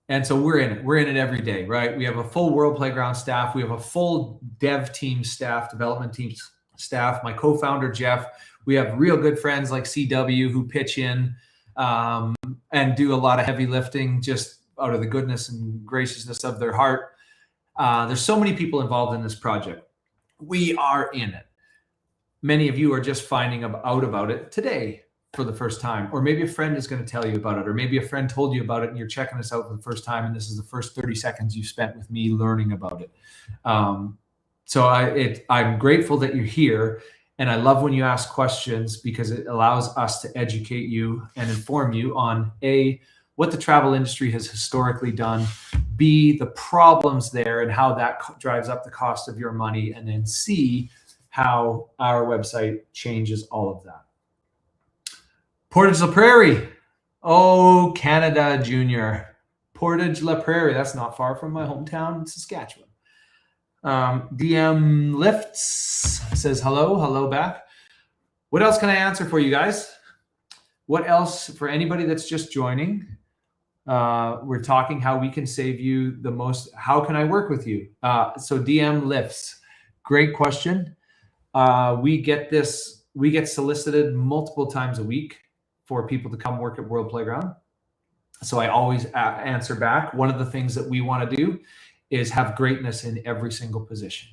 And so we're in it. We're in it every day, right? We have a full World Playground staff. We have a full dev team staff, development team staff. My co-founder, Jeff. We have real good friends like CW who pitch in and do a lot of heavy lifting just out of the goodness and graciousness of their heart. There's so many people involved in this project. We are in it. Many of you are just finding out about it today for the first time, or maybe a friend is going to tell you about it, or maybe a friend told you about it and you're checking us out for the first time, and this is the first 30 seconds you spent with me learning about it. So I'm grateful that you're here, and I love when you ask questions because it allows us to educate you and inform you on what the travel industry has historically done, B, the problems there and how that drives up the cost of your money, and then C, how our website changes all of that. Portage la Prairie. Oh, Canada Junior. Portage la Prairie. That's not far from my hometown, Saskatchewan. DM Lifts says hello back. What else can I answer for you guys? What else for anybody that's just joining? We're talking how we can save you the most. How can I work with you? So DM Lifts, great question. We get solicited multiple times a week for people to come work at World Playground. So I always answer back. One of the things that we want to do is have greatness in every single position.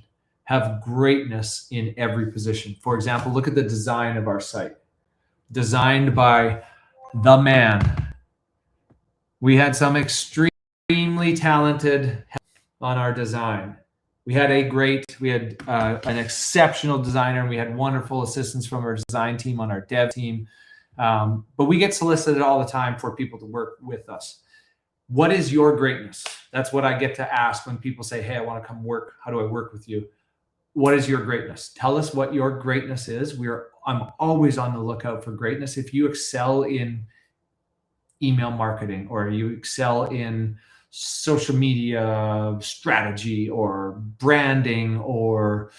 Have greatness in every position. For example, look at the design of our site. Designed by the man. We had some extremely talented on our design. We had an exceptional designer, and we had wonderful assistance from our design team on our dev team. But we get solicited all the time for people to work with us. What is your greatness? That's what I get to ask when people say, hey, I want to come work. How do I work with you? What is your greatness? Tell us what your greatness is. I'm always on the lookout for greatness. If you excel in email marketing, or you excel in social media strategy or branding or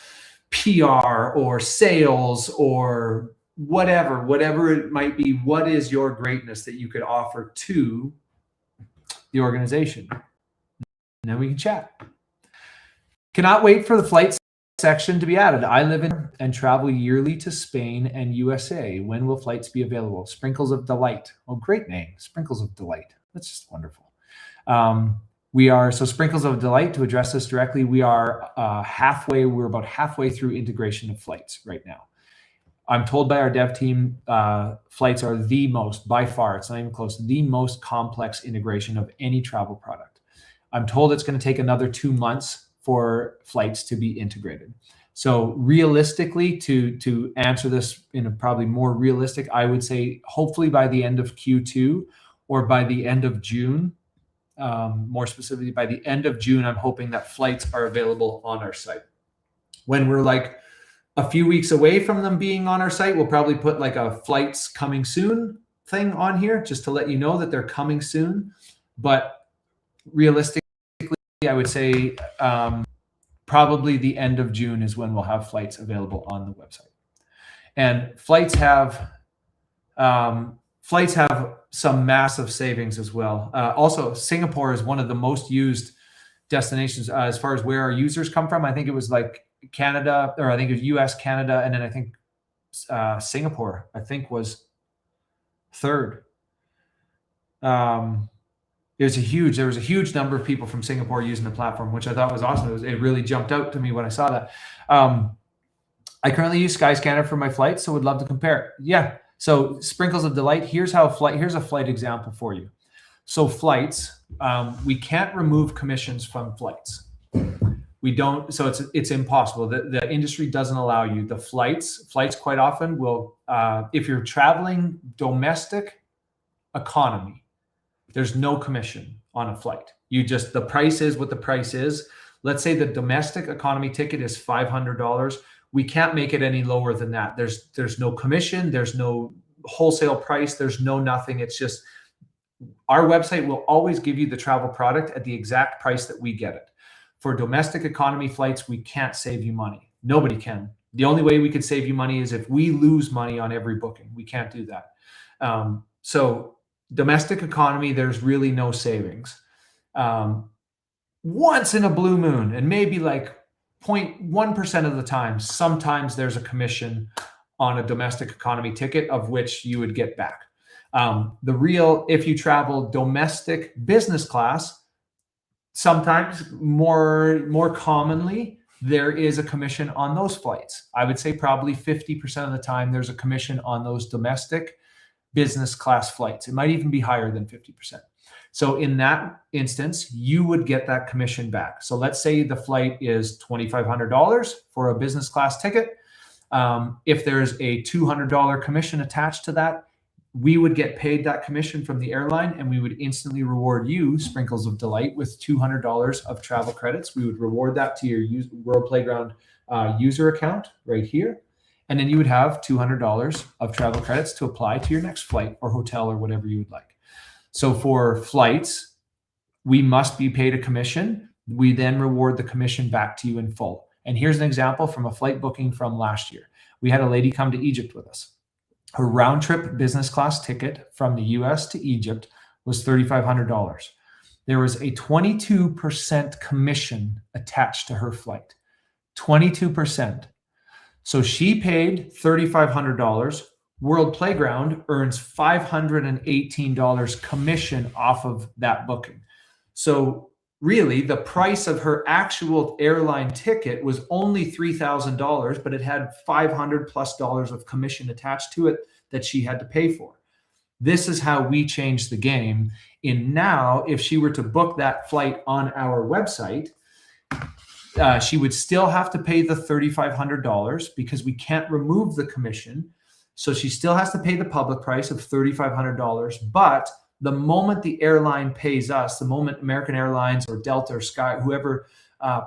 PR or sales or whatever it might be, what is your greatness that you could offer to the organization? And then we can chat. Cannot wait for the flight section to be added. I live in and travel yearly to Spain and USA. When will flights be available? Sprinkles of Delight. Oh, great name. Sprinkles of Delight. That's just wonderful. So Sprinkles of Delight, to address this directly, we're about halfway through integration of flights right now. I'm told by our dev team, flights are the most, by far, it's not even close, the most complex integration of any travel product. I'm told it's going to take another 2 months for flights to be integrated. So realistically, to answer this in a probably more realistic, I would say hopefully by the end of Q2 or by the end of June, more specifically by the end of June, I'm hoping that flights are available on our site. When we're like a few weeks away from them being on our site, we'll probably put like a flights coming soon thing on here just to let you know that they're coming soon. But realistically, I would say probably the end of June is when we'll have flights available on the website. And flights have some massive savings as well. Also, Singapore is one of the most used destinations as far as where our users come from. I think it was like Canada, or I think it was US, Canada, and then I think Singapore, I think, was third. There was a huge number of people from Singapore using the platform, which I thought was awesome. It really jumped out to me when I saw that. I currently use Skyscanner for my flights, so would love to compare. Yeah. So Sprinkles of Delight. Here's a flight example for you. So flights, we can't remove commissions from flights. We don't. So it's impossible. The industry doesn't allow you. The flights quite often will, if you're traveling domestic economy, there's no commission on a flight. The price is what the price is. Let's say the domestic economy ticket is $500. We can't make it any lower than that. There's no commission. There's no wholesale price. There's no nothing. It's just our website will always give you the travel product at the exact price that we get it. For domestic economy flights, we can't save you money. Nobody can. The only way we could save you money is if we lose money on every booking. We can't do that. So domestic economy, there's really no savings. Once in a blue moon, and maybe like 0.1% of the time, sometimes there's a commission on a domestic economy ticket of which you would get back. If you travel domestic business class, sometimes more commonly, there is a commission on those flights. I would say probably 50% of the time there's a commission on those domestic business class flights. It might even be higher than 50%. So in that instance, you would get that commission back. So let's say the flight is $2,500 for a business class ticket. If there's a $200 commission attached to that, we would get paid that commission from the airline, and we would instantly reward you, Sprinkles of Delight, with $200 of travel credits. We would reward that to your World Playground user account right here. And then you would have $200 of travel credits to apply to your next flight or hotel or whatever you would like. So for flights, we must be paid a commission. We then reward the commission back to you in full. And here's an example from a flight booking from last year. We had a lady come to Egypt with us. Her round trip business class ticket from the US to Egypt was $3,500. There was a 22% commission attached to her flight. 22%. So she paid $3,500. World Playground earns $518 commission off of that booking. So really, the price of her actual airline ticket was only $3,000, but it had $500+ of commission attached to it that she had to pay for. This is how we changed the game. And now, if she were to book that flight on our website, she would still have to pay the $3,500 because we can't remove the commission. So she still has to pay the public price of $3,500. But the moment the airline pays us, the moment American Airlines or Delta or Sky, whoever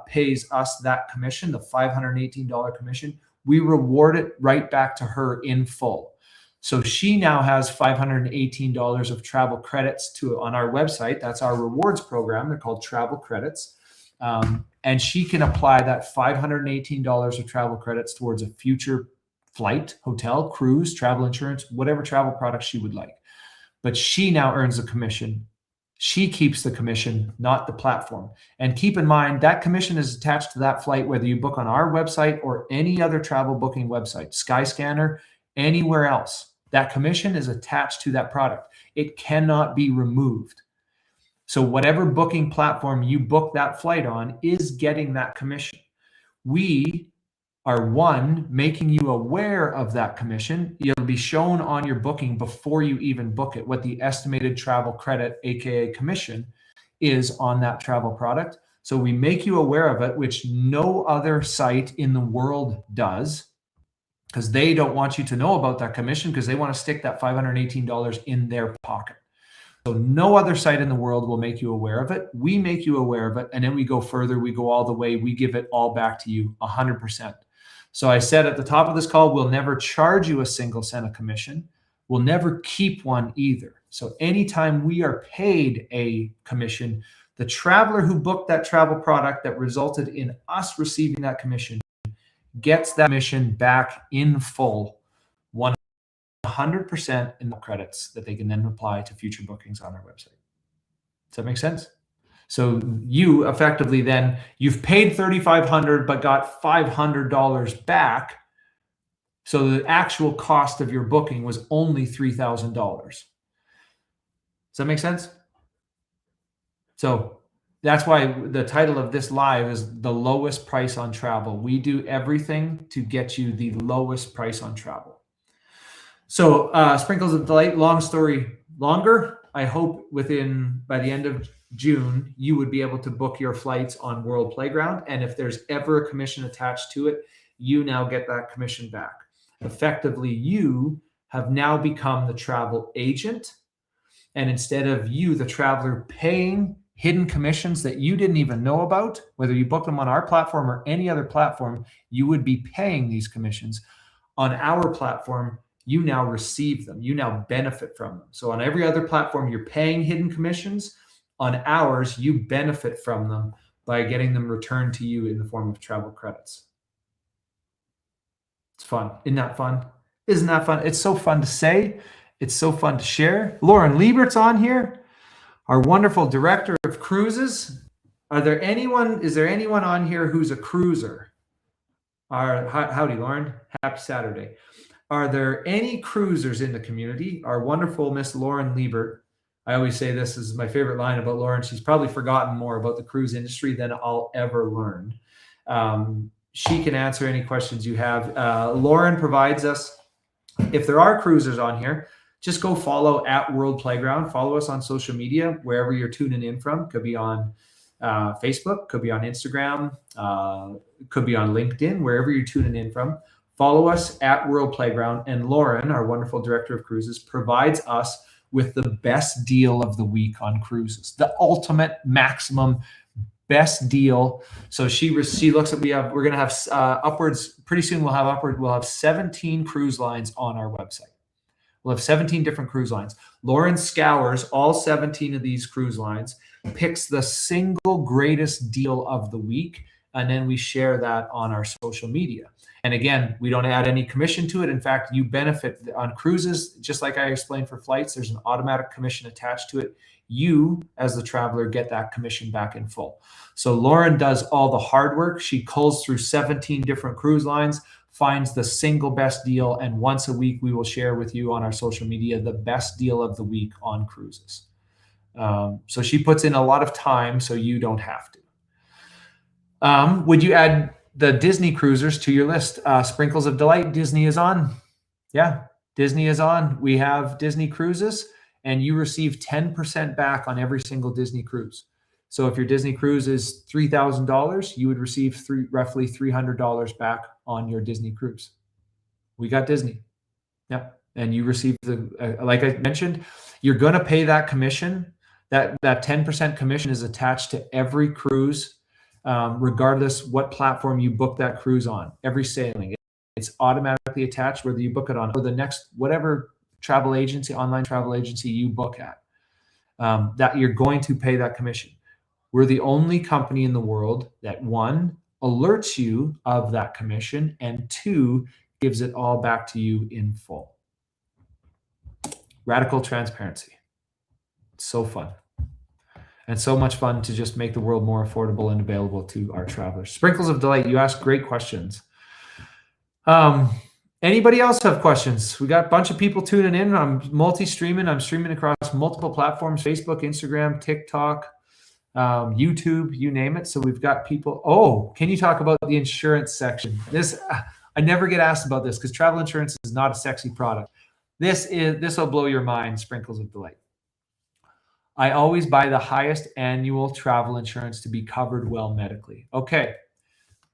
pays us that commission, the $518 commission, we reward it right back to her in full. So she now has $518 of travel credits on our website. That's our rewards program. They're called travel credits. And she can apply that $518 of travel credits towards a future flight, hotel, cruise, travel insurance, whatever travel product she would like. But she now earns a commission. She keeps the commission, not the platform. And keep in mind, that commission is attached to that flight, whether you book on our website or any other travel booking website, Skyscanner, anywhere else. That commission is attached to that product. It cannot be removed. So whatever booking platform you book that flight on is getting that commission. We are making you aware of that commission. It'll be shown on your booking before you even book it, what the estimated travel credit, AKA commission, is on that travel product. So we make you aware of it, which no other site in the world does, because they don't want you to know about that commission because they want to stick that $518 in their pocket. So no other site in the world will make you aware of it. We make you aware of it, and then we go further. We go all the way. We give it all back to you 100%. So I said at the top of this call, we'll never charge you a single cent of commission. We'll never keep one either. So anytime we are paid a commission, the traveler who booked that travel product that resulted in us receiving that commission gets that commission back in full, 100% in the credits that they can then apply to future bookings on our website. Does that make sense? So you effectively then, you've paid $3,500 but got $500 back. So the actual cost of your booking was only $3,000. Does that make sense? So that's why the title of this live is The Lowest Price on Travel. We do everything to get you the lowest price on travel. So Sprinkles of Delight, long story longer. I hope by the end of June, you would be able to book your flights on World Playground. And if there's ever a commission attached to it, you now get that commission back. Effectively, you have now become the travel agent. And instead of you, the traveler, paying hidden commissions that you didn't even know about, whether you book them on our platform or any other platform, you would be paying these commissions. On our platform, you now receive them. You now benefit from them. So on every other platform, you're paying hidden commissions. On ours, you benefit from them by getting them returned to you in the form of travel credits. It's fun. Isn't that fun? Isn't that fun? It's so fun to say. It's so fun to share. Lauren Liebert's on here, our wonderful director of cruises. Is there anyone on here who's a cruiser? Howdy, Lauren. Happy Saturday. Are there any cruisers in the community? Our wonderful Miss Lauren Liebert. I always say this is my favorite line about Lauren. She's probably forgotten more about the cruise industry than I'll ever learn. She can answer any questions you have. Lauren provides us, if there are cruisers on here, just go follow at World Playground. Follow us on social media, wherever you're tuning in from. Could be on Facebook, could be on Instagram, could be on LinkedIn, wherever you're tuning in from. Follow us at World Playground, and Lauren, our wonderful director of cruises, provides us with the best deal of the week on cruises, the ultimate maximum best deal. So she looks at, we're going to have upwards, pretty soon we'll have 17 cruise lines on our website. We'll have 17 different cruise lines. Lauren scours all 17 of these cruise lines, picks the single greatest deal of the week, and then we share that on our social media. And again, we don't add any commission to it. In fact, you benefit on cruises, just like I explained for flights, there's an automatic commission attached to it. You, as the traveler, get that commission back in full. So Lauren does all the hard work. She culls through 17 different cruise lines, finds the single best deal, and once a week we will share with you on our social media the best deal of the week on cruises. So she puts in a lot of time so you don't have to. Would you add the Disney cruisers to your list? Sprinkles of Delight, Disney is on. Yeah, Disney is on. We have Disney cruises, and you receive 10% back on every single Disney cruise. So if your Disney cruise is $3,000, you would receive roughly $300 back on your Disney cruise. We got Disney. Yeah. And you receive like I mentioned, you're going to pay that commission. That 10% commission is attached to every cruise, regardless what platform you book that cruise on, every sailing. It's automatically attached, whether you book it on or the next, whatever travel agency, online travel agency you book at, that you're going to pay that commission. We're the only company in the world that, one, alerts you of that commission, and two, gives it all back to you in full. Radical transparency. It's so fun. And so much fun to just make the world more affordable and available to our travelers. Sprinkles of Delight, you ask great questions. Anybody else have questions? We got a bunch of people tuning in. I'm multi-streaming. I'm streaming across multiple platforms, Facebook, Instagram, TikTok, YouTube, you name it. So we've got people. Oh, can you talk about the insurance section? This, I never get asked about this because travel insurance is not a sexy product. This will blow your mind, Sprinkles of Delight. I always buy the highest annual travel insurance to be covered well medically. Okay,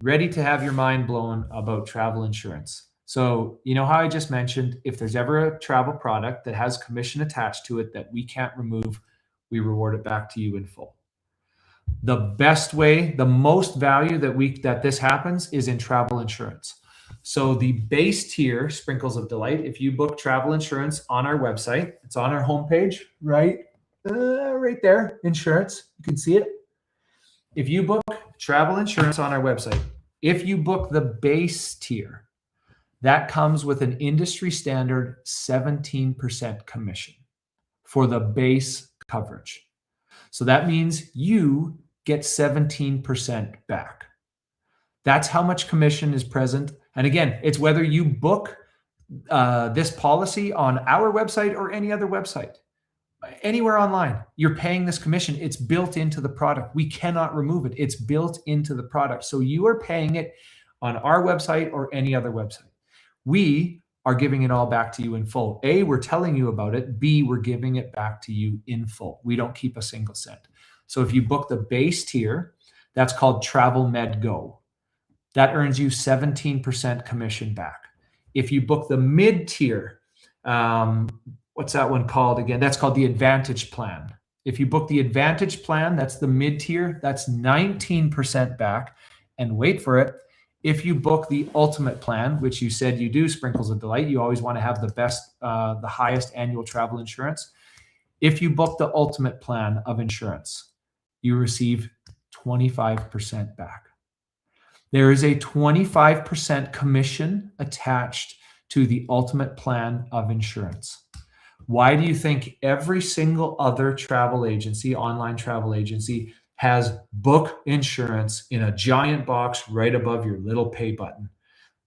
ready to have your mind blown about travel insurance. So you know how I just mentioned, if there's ever a travel product that has commission attached to it that we can't remove, we reward it back to you in full. The best way, the most value that this happens is in travel insurance. So the base tier, Sprinkles of Delight, if you book travel insurance on our website, it's on our homepage, right? Right there, insurance, you can see it. If you book travel insurance on our website, if you book the base tier, that comes with an industry standard 17% commission for the base coverage. So that means you get 17% back. That's how much commission is present. And again, it's whether you book this policy on our website or any other website. Anywhere online, you're paying this commission. It's built into the product. We cannot remove it. It's built into the product. So you are paying it on our website or any other website. We are giving it all back to you in full. A, we're telling you about it. B, we're giving it back to you in full. We don't keep a single cent. So if you book the base tier, that's called Travel Med Go. That earns you 17% commission back. If you book the mid tier, what's that one called again? That's called the Advantage Plan. If you book the Advantage Plan, that's the mid tier, that's 19% back. And wait for it, if you book the Ultimate Plan, which you said you do, Sprinkles of Delight, you always want to have the best, the highest annual travel insurance. If you book the Ultimate Plan of insurance, you receive 25% back. There is a 25% commission attached to the Ultimate Plan of insurance. Why do you think every single other travel agency, online travel agency, has book insurance in a giant box right above your little pay button?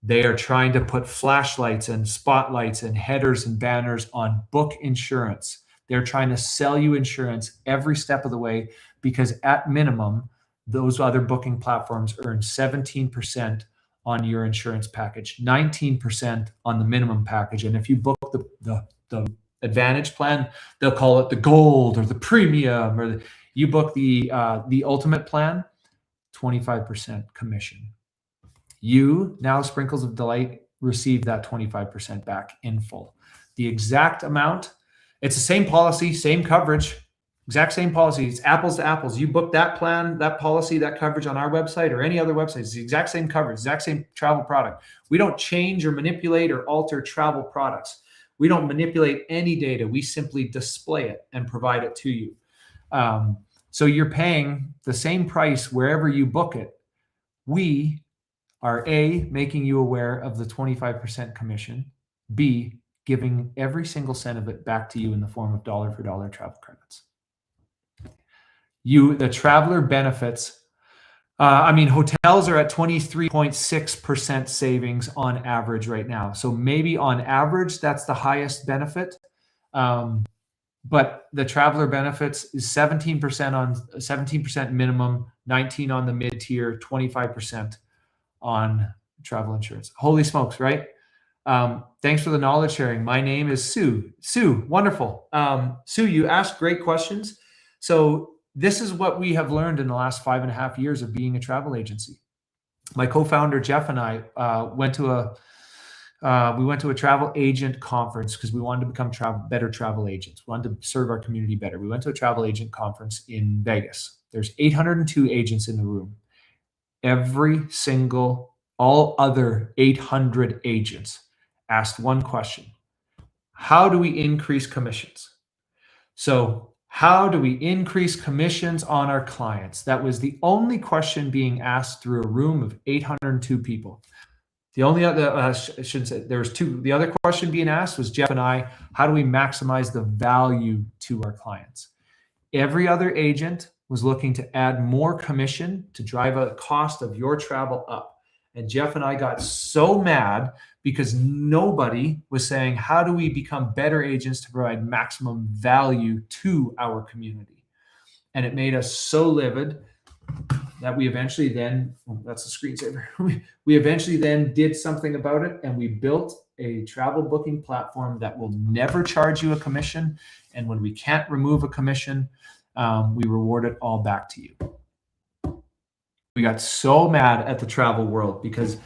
They are trying to put flashlights and spotlights and headers and banners on book insurance. They're trying to sell you insurance every step of the way because at minimum, those other booking platforms earn 17% on your insurance package, 19% on the minimum package. And if you book the Advantage Plan, they'll call it the Gold or the Premium, or you book the Ultimate Plan, 25% commission. You now, Sprinkles of Delight, receive that 25% back in full. The exact amount, it's the same policy, same coverage, exact same policy. It's apples to apples. You book that plan, that policy, that coverage on our website or any other website. It's the exact same coverage, exact same travel product. We don't change or manipulate or alter travel products. We don't manipulate any data. We simply display it and provide it to you. So you're paying the same price wherever you book it. We are A, making you aware of the 25% commission, B, giving every single cent of it back to you in the form of dollar for dollar travel credits. The traveler benefits, hotels are at 23.6% savings on average right now. So maybe on average, that's the highest benefit. But the traveler benefits is 17% minimum, 19 on the mid-tier, 25% on travel insurance. Holy smokes, right? Thanks for the knowledge sharing. My name is Sue. Sue, wonderful. Sue, you asked great questions. So this is what we have learned in the last 5.5 years of being a travel agency. My co-founder, Jeff, and I went to a travel agent conference because we wanted to become better travel agents. We wanted to serve our community better. We went to a travel agent conference in Vegas. There's 802 agents in the room. All other 800 agents asked one question: how do we increase commissions? So how do we increase commissions on our clients? That was the only question being asked through a room of 802 people. The only other, I shouldn't say, there was two. The other question being asked was Jeff and I, how do we maximize the value to our clients? Every other agent was looking to add more commission to drive the cost of your travel up. And Jeff and I got so mad because nobody was saying, how do we become better agents to provide maximum value to our community? And it made us so livid that we eventually then, that's a screensaver. We eventually then did something about it, and we built a travel booking platform that will never charge you a commission. And when we can't remove a commission, we reward it all back to you. We got so mad at the travel world because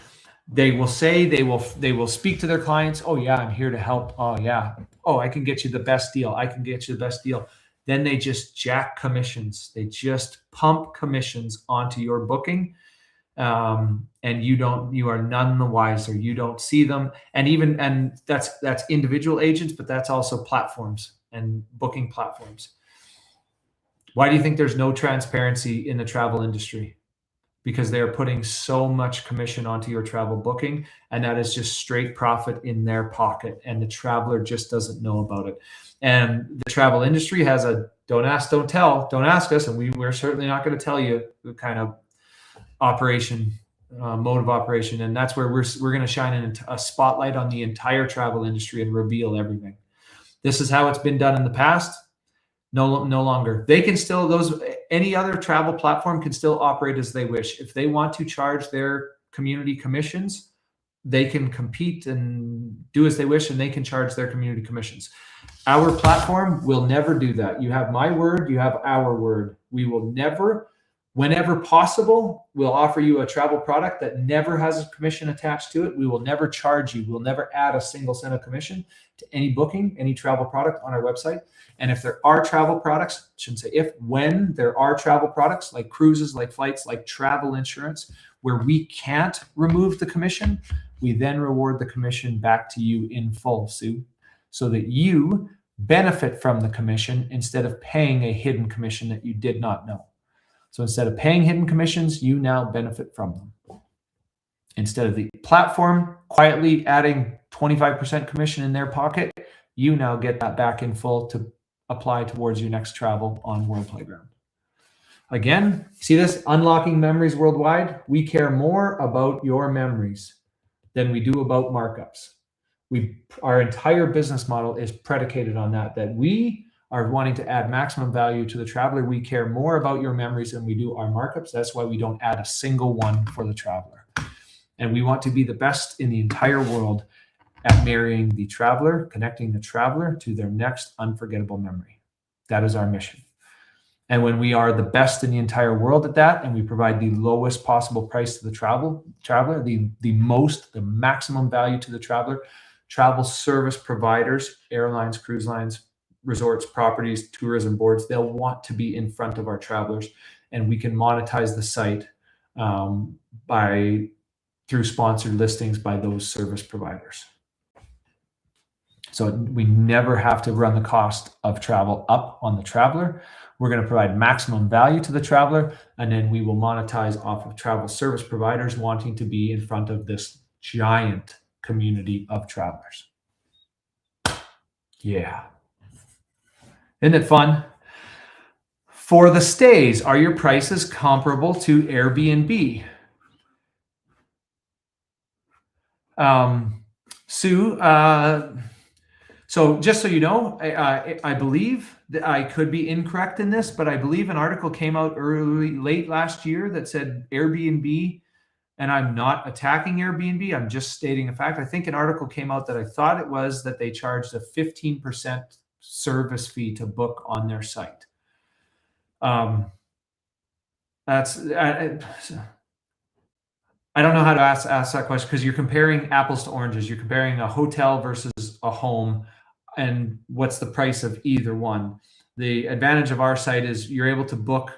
they will say they will speak to their clients. Oh yeah, I'm here to help. Oh yeah. Oh, I can get you the best deal. I can get you the best deal. Then they just jack commissions. They just pump commissions onto your booking. And you are none the wiser. You don't see them. And that's individual agents, but that's also platforms and booking platforms. Why do you think there's no transparency in the travel industry? Because they're putting so much commission onto your travel booking, and that is just straight profit in their pocket, and the traveler just doesn't know about it. And the travel industry has a don't ask, don't tell, don't ask us, and we're certainly not going to tell you the kind of operation, mode of operation. And that's where we're going to shine a spotlight on the entire travel industry and reveal everything. This is how it's been done in the past. No longer. They can still, any other travel platform can still operate as they wish. If they want to charge their community commissions, they can compete and do as they wish, and they can charge their community commissions. Our platform will never do that. You have my word, you have our word. We will never, whenever possible, we'll offer you a travel product that never has a commission attached to it. We will never charge you. We'll never add a single cent of commission to any booking, any travel product on our website. And if there are travel products, I shouldn't say if, when there are travel products like cruises, like flights, like travel insurance, where we can't remove the commission, we then reward the commission back to you in full, Sue, so that you benefit from the commission instead of paying a hidden commission that you did not know. So instead of paying hidden commissions, you now benefit from them. Instead of the platform quietly adding 25% commission in their pocket, you now get that back in full to apply towards your next travel on World Playground. Again, see this? Unlocking memories worldwide. We care more about your memories than we do about markups. Our entire business model is predicated on that we are wanting to add maximum value to the traveler. We care more about your memories than we do our markups. That's why we don't add a single one for the traveler. And we want to be the best in the entire world at marrying the traveler, connecting the traveler to their next unforgettable memory. That is our mission. And when we are the best in the entire world at that, and we provide the lowest possible price to the traveler, the maximum value to the traveler, travel service providers, airlines, cruise lines, resorts, properties, tourism boards, they'll want to be in front of our travelers, and we can monetize the site through sponsored listings by those service providers. So we never have to run the cost of travel up on the traveler. We're going to provide maximum value to the traveler, and then we will monetize off of travel service providers wanting to be in front of this giant community of travelers. Yeah. Isn't it fun? For the stays, are your prices comparable to Airbnb? Sue, so just so you know, I believe that I could be incorrect in this, but I believe an article came out late last year that said Airbnb, and I'm not attacking Airbnb, I'm just stating a fact. I think an article came out that I thought it was that they charged a 15% service fee to book on their site. I don't know how to ask that question, because you're comparing apples to oranges. You're comparing a hotel versus a home, and what's the price of either one. The advantage of our site is you're able to look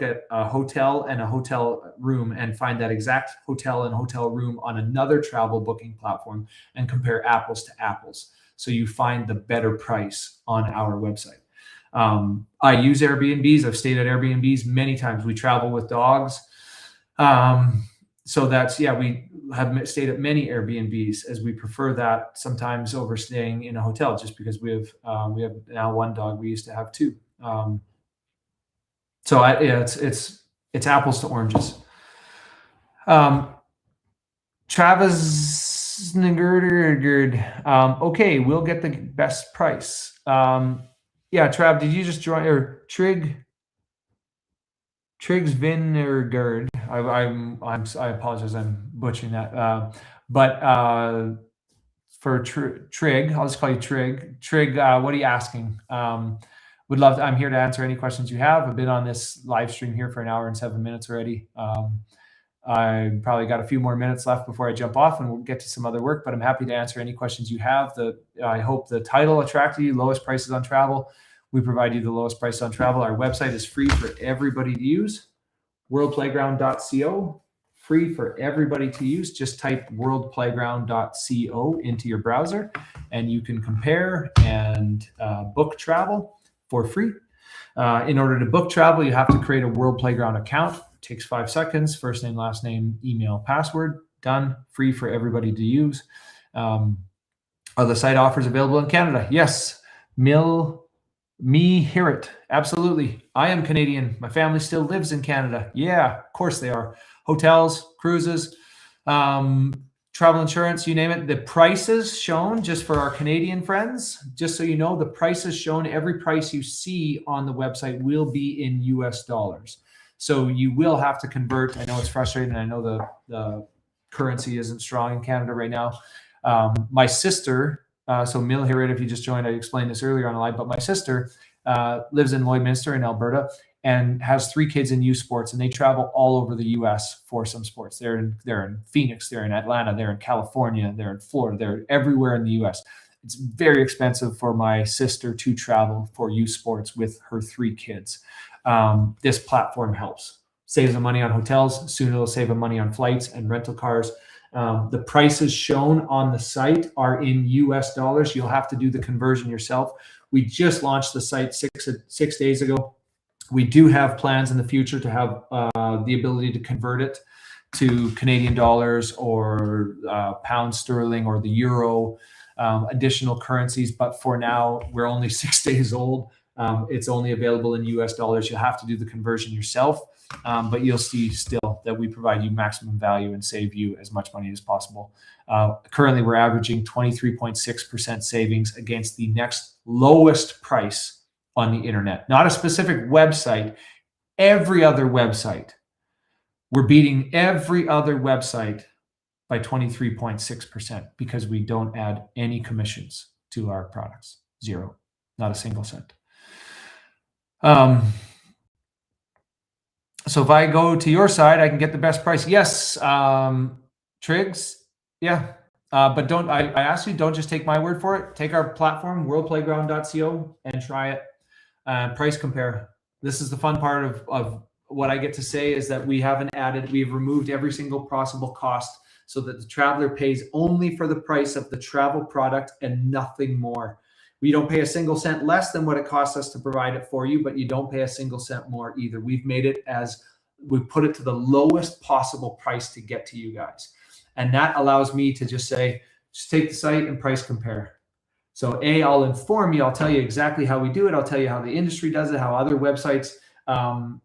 at a hotel and a hotel room and find that exact hotel and hotel room on another travel booking platform and compare apples to apples. So you find the better price on our website. I use Airbnbs. I've stayed at Airbnbs many times. We travel with dogs. So that's, yeah, we have stayed at many Airbnbs, as we prefer that sometimes over staying in a hotel, just because we have now one dog. We used to have two. It's apples to oranges. Travis Nagurd, okay, we'll get the best price. Yeah, Trav, did you just join, or Triggs Vinergard? I apologize, I'm butchering that. But for Trig, I'll just call you Trig. Trig, what are you asking? Would love to, I'm here to answer any questions you have. I've been on this live stream here for 1 hour and 7 minutes already. I probably got a few more minutes left before I jump off, and we'll get to some other work, but I'm happy to answer any questions you have. I hope the title attracted you, lowest prices on travel. We provide you the lowest price on travel. Our website is free for everybody to use. worldplayground.co, free for everybody to use. Just type worldplayground.co into your browser, and you can compare and book travel for free. In order to book travel, you have to create a World Playground account. It takes 5 seconds. First name, last name, email, password. Done. Free for everybody to use. Are the site offers available in Canada? Yes. Me hear it. Absolutely. I am Canadian. My family still lives in Canada. Yeah, of course they are. Hotels, cruises, travel insurance, you name it. The prices shown, just for our Canadian friends, just so you know, the prices shown, every price you see on the website will be in US dollars. So you will have to convert. I know it's frustrating. I know the currency isn't strong in Canada right now. My sister, so Mil Hirit, if you just joined, I explained this earlier on the live, but my sister lives in Lloydminster in Alberta and has 3 kids in youth sports, and they travel all over the US for some sports. They're in Phoenix, they're in Atlanta, they're in California, they're in Florida, they're everywhere in the US. It's very expensive for my sister to travel for youth sports with her 3 kids. This platform helps. Saves them money on hotels. Soon it'll save them money on flights and rental cars. The prices shown on the site are in US dollars. You'll have to do the conversion yourself. We just launched the site 6 days ago. We do have plans in the future to have the ability to convert it to Canadian dollars or pound sterling or the euro, additional currencies. But for now, we're only 6 days old. It's only available in US dollars. You'll have to do the conversion yourself. But you'll see still that we provide you maximum value and save you as much money as possible. Currently, we're averaging 23.6% savings against the next lowest price on the internet. Not a specific website, every other website. We're beating every other website by 23.6% because we don't add any commissions to our products. Zero, not a single cent. So if I go to your side, I can get the best price. Yes, Triggs. Yeah. But don't, I ask you, don't just take my word for it. Take our platform, worldplayground.co, and try it. Price compare. This is the fun part of what I get to say, is that we've removed every single possible cost so that the traveler pays only for the price of the travel product and nothing more. We don't pay a single cent less than what it costs us to provide it for you, but you don't pay a single cent more either. We've made it we put it to the lowest possible price to get to you guys. And that allows me to just say, just take the site and price compare. So I'll inform you, I'll tell you exactly how we do it. I'll tell you how the industry does it, how other websites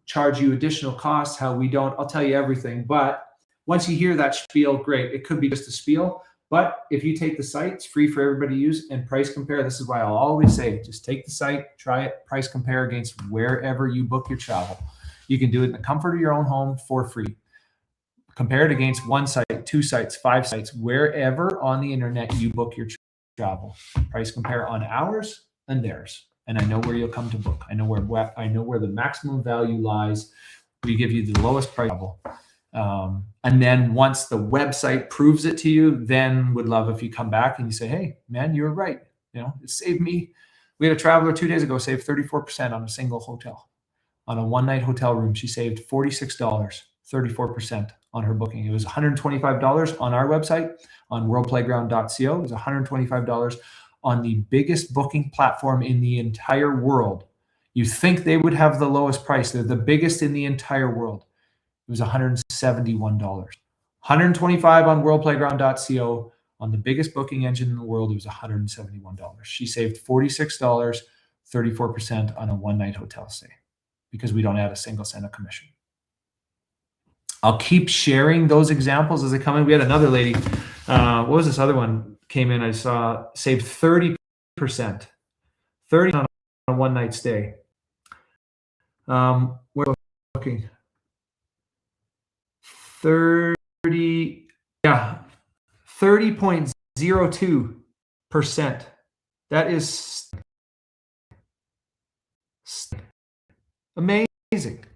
charge you additional costs, how we don't. I'll tell you everything. But once you hear that spiel, great. It could be just a spiel. But if you take the site, it's free for everybody to use, and price compare. This is why I'll always say, just take the site, try it, price compare against wherever you book your travel. You can do it in the comfort of your own home for free. Compare it against one site, 2 sites, 5 sites, wherever on the internet you book your travel. Price compare on ours and theirs. And I know where you'll come to book. I know where the maximum value lies. We give you the lowest price travel. And then once the website proves it to you, then would love if you come back and you say, hey, man, you were right. It saved me. We had a traveler 2 days ago save 34% on a single hotel. On a one-night hotel room, she saved $46, 34% on her booking. It was $125 on our website, on worldplayground.co. It was $125 on the biggest booking platform in the entire world. You think they would have the lowest price. They're the biggest in the entire world. It was $171. $125 on worldplayground.co. On the biggest booking engine in the world, it was $171. She saved $46, 34% on a one-night hotel stay, because we don't add a single cent of commission. I'll keep sharing those examples as they come in. We had another lady, what was this other one came in, I saw, saved 30%, 30% on a one-night stay. We're looking 30, yeah, 30.02%. That is amazing.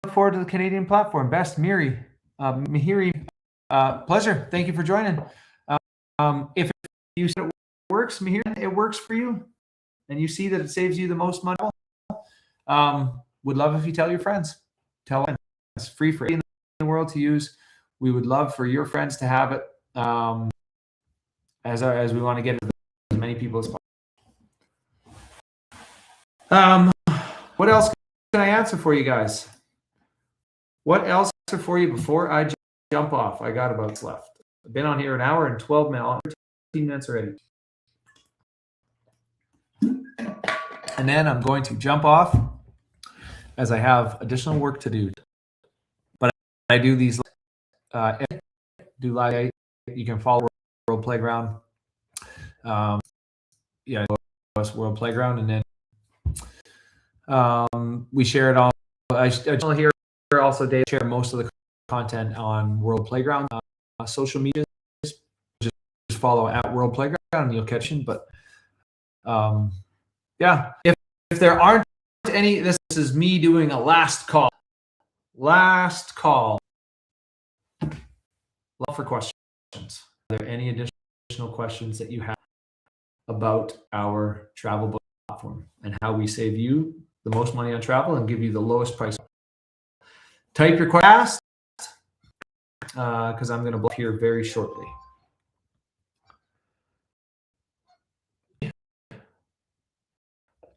Look forward to the Canadian platform. Best Mihiri, pleasure. Thank you for joining. If you said it works, Mihiri, it works for you, and you see that it saves you the most money, would love if you tell your friends. Tell them it's free for in the world to use. We would love for your friends to have it, as we want to get as many people as possible. What else can I answer for you guys? What else for you before I jump off? I got about what's left. I've been on here an hour and 12 minutes, 13 minutes already. And then I'm going to jump off as I have additional work to do. But I do these live. You can follow World Playground. World Playground, and then we share it on. I here also Dave share most of the content on World Playground social media. Just follow at World Playground and you'll catch it. But yeah, if there aren't any, this is me doing a last call. Last call. Love for questions. Are there any additional questions that you have about our travel platform and how we save you the most money on travel and give you the lowest price? Type your question because I'm going to block here very shortly.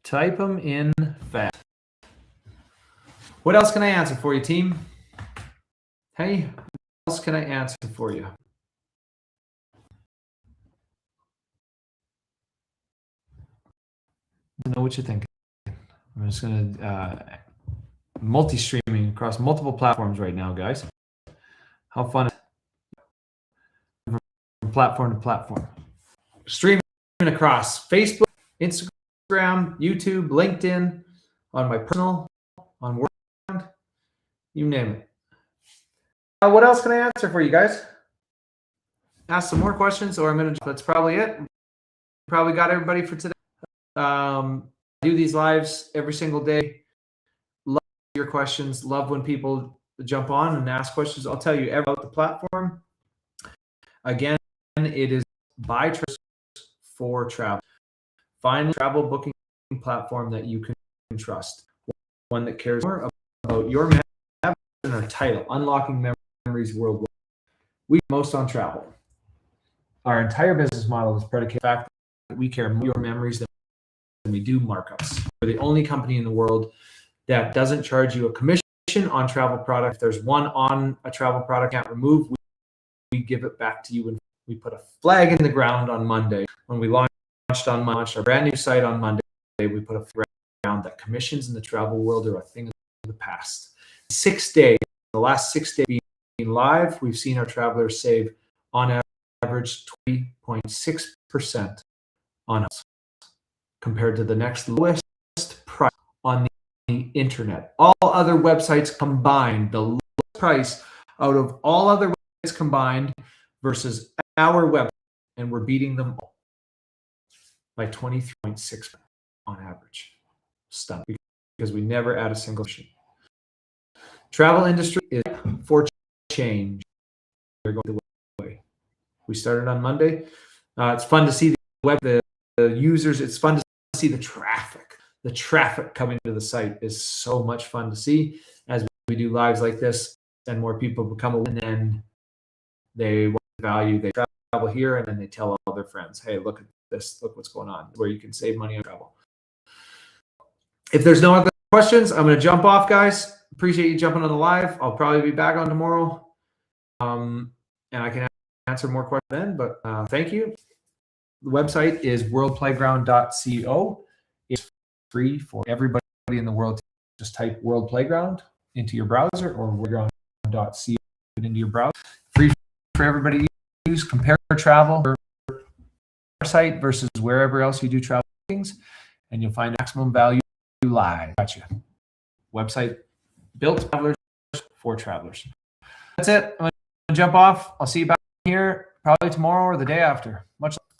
Type them in fast. What else can I answer for you, team? Hey, what else can I answer for you? I know what you're thinking. I'm just going to multi-streaming across multiple platforms right now, guys. How fun is it? From platform to platform. Streaming across Facebook, Instagram, YouTube, LinkedIn, on my personal, on World, you name it. What else can I answer for you guys? Ask some more questions, or I'm going to. That's probably it. Probably got everybody for today. do these lives every single day. Love your questions. Love when people jump on and ask questions. I'll tell you about the platform. Again, it is by travelers for travel. Find a travel booking platform that you can trust. One that cares more about your map and our title, Unlocking Memories Worldwide. We most on travel. Our entire business model is predicated on the fact that we care more about your memories than we do markups. We're the only company in the world that doesn't charge you a commission on travel product. If there's one on a travel product can't remove, we give it back to you, and we put a flag in the ground on Monday. When we launched our brand new site on Monday, we put a flag ground that commissions in the travel world are a thing of the past. 6 days, the last 6 days being live, we've seen our travelers save on average 20.6% on us compared to the next lowest price on the internet. All other websites combined, the lowest price out of all other websites combined versus our website, and we're beating them all by 23.6% on average. Stunning, because we never add a single option. Travel industry is for change. They're going the way. We started on Monday. It's fun to see the users. It's fun to see the traffic. The traffic coming to the site is so much fun to see as we do lives like this, and more people become aware, and then they value, they travel here, and then they tell all their friends, hey, look at this, look what's going on, where you can save money on travel. If there's no other questions, I'm going to jump off, guys. Appreciate you jumping on the live. I'll probably be back on tomorrow, and I can answer more questions then, but thank you. The website is worldplayground.co. It's free for everybody in the world. Just type World Playground into your browser, or worldplayground.co into your browser. Free for everybody to use. Compare travel our site versus wherever else you do travel things, and you'll find maximum value live. Gotcha. Website built travelers for travelers. That's it. I'm going to jump off. I'll see you back here probably tomorrow or the day after. Much love.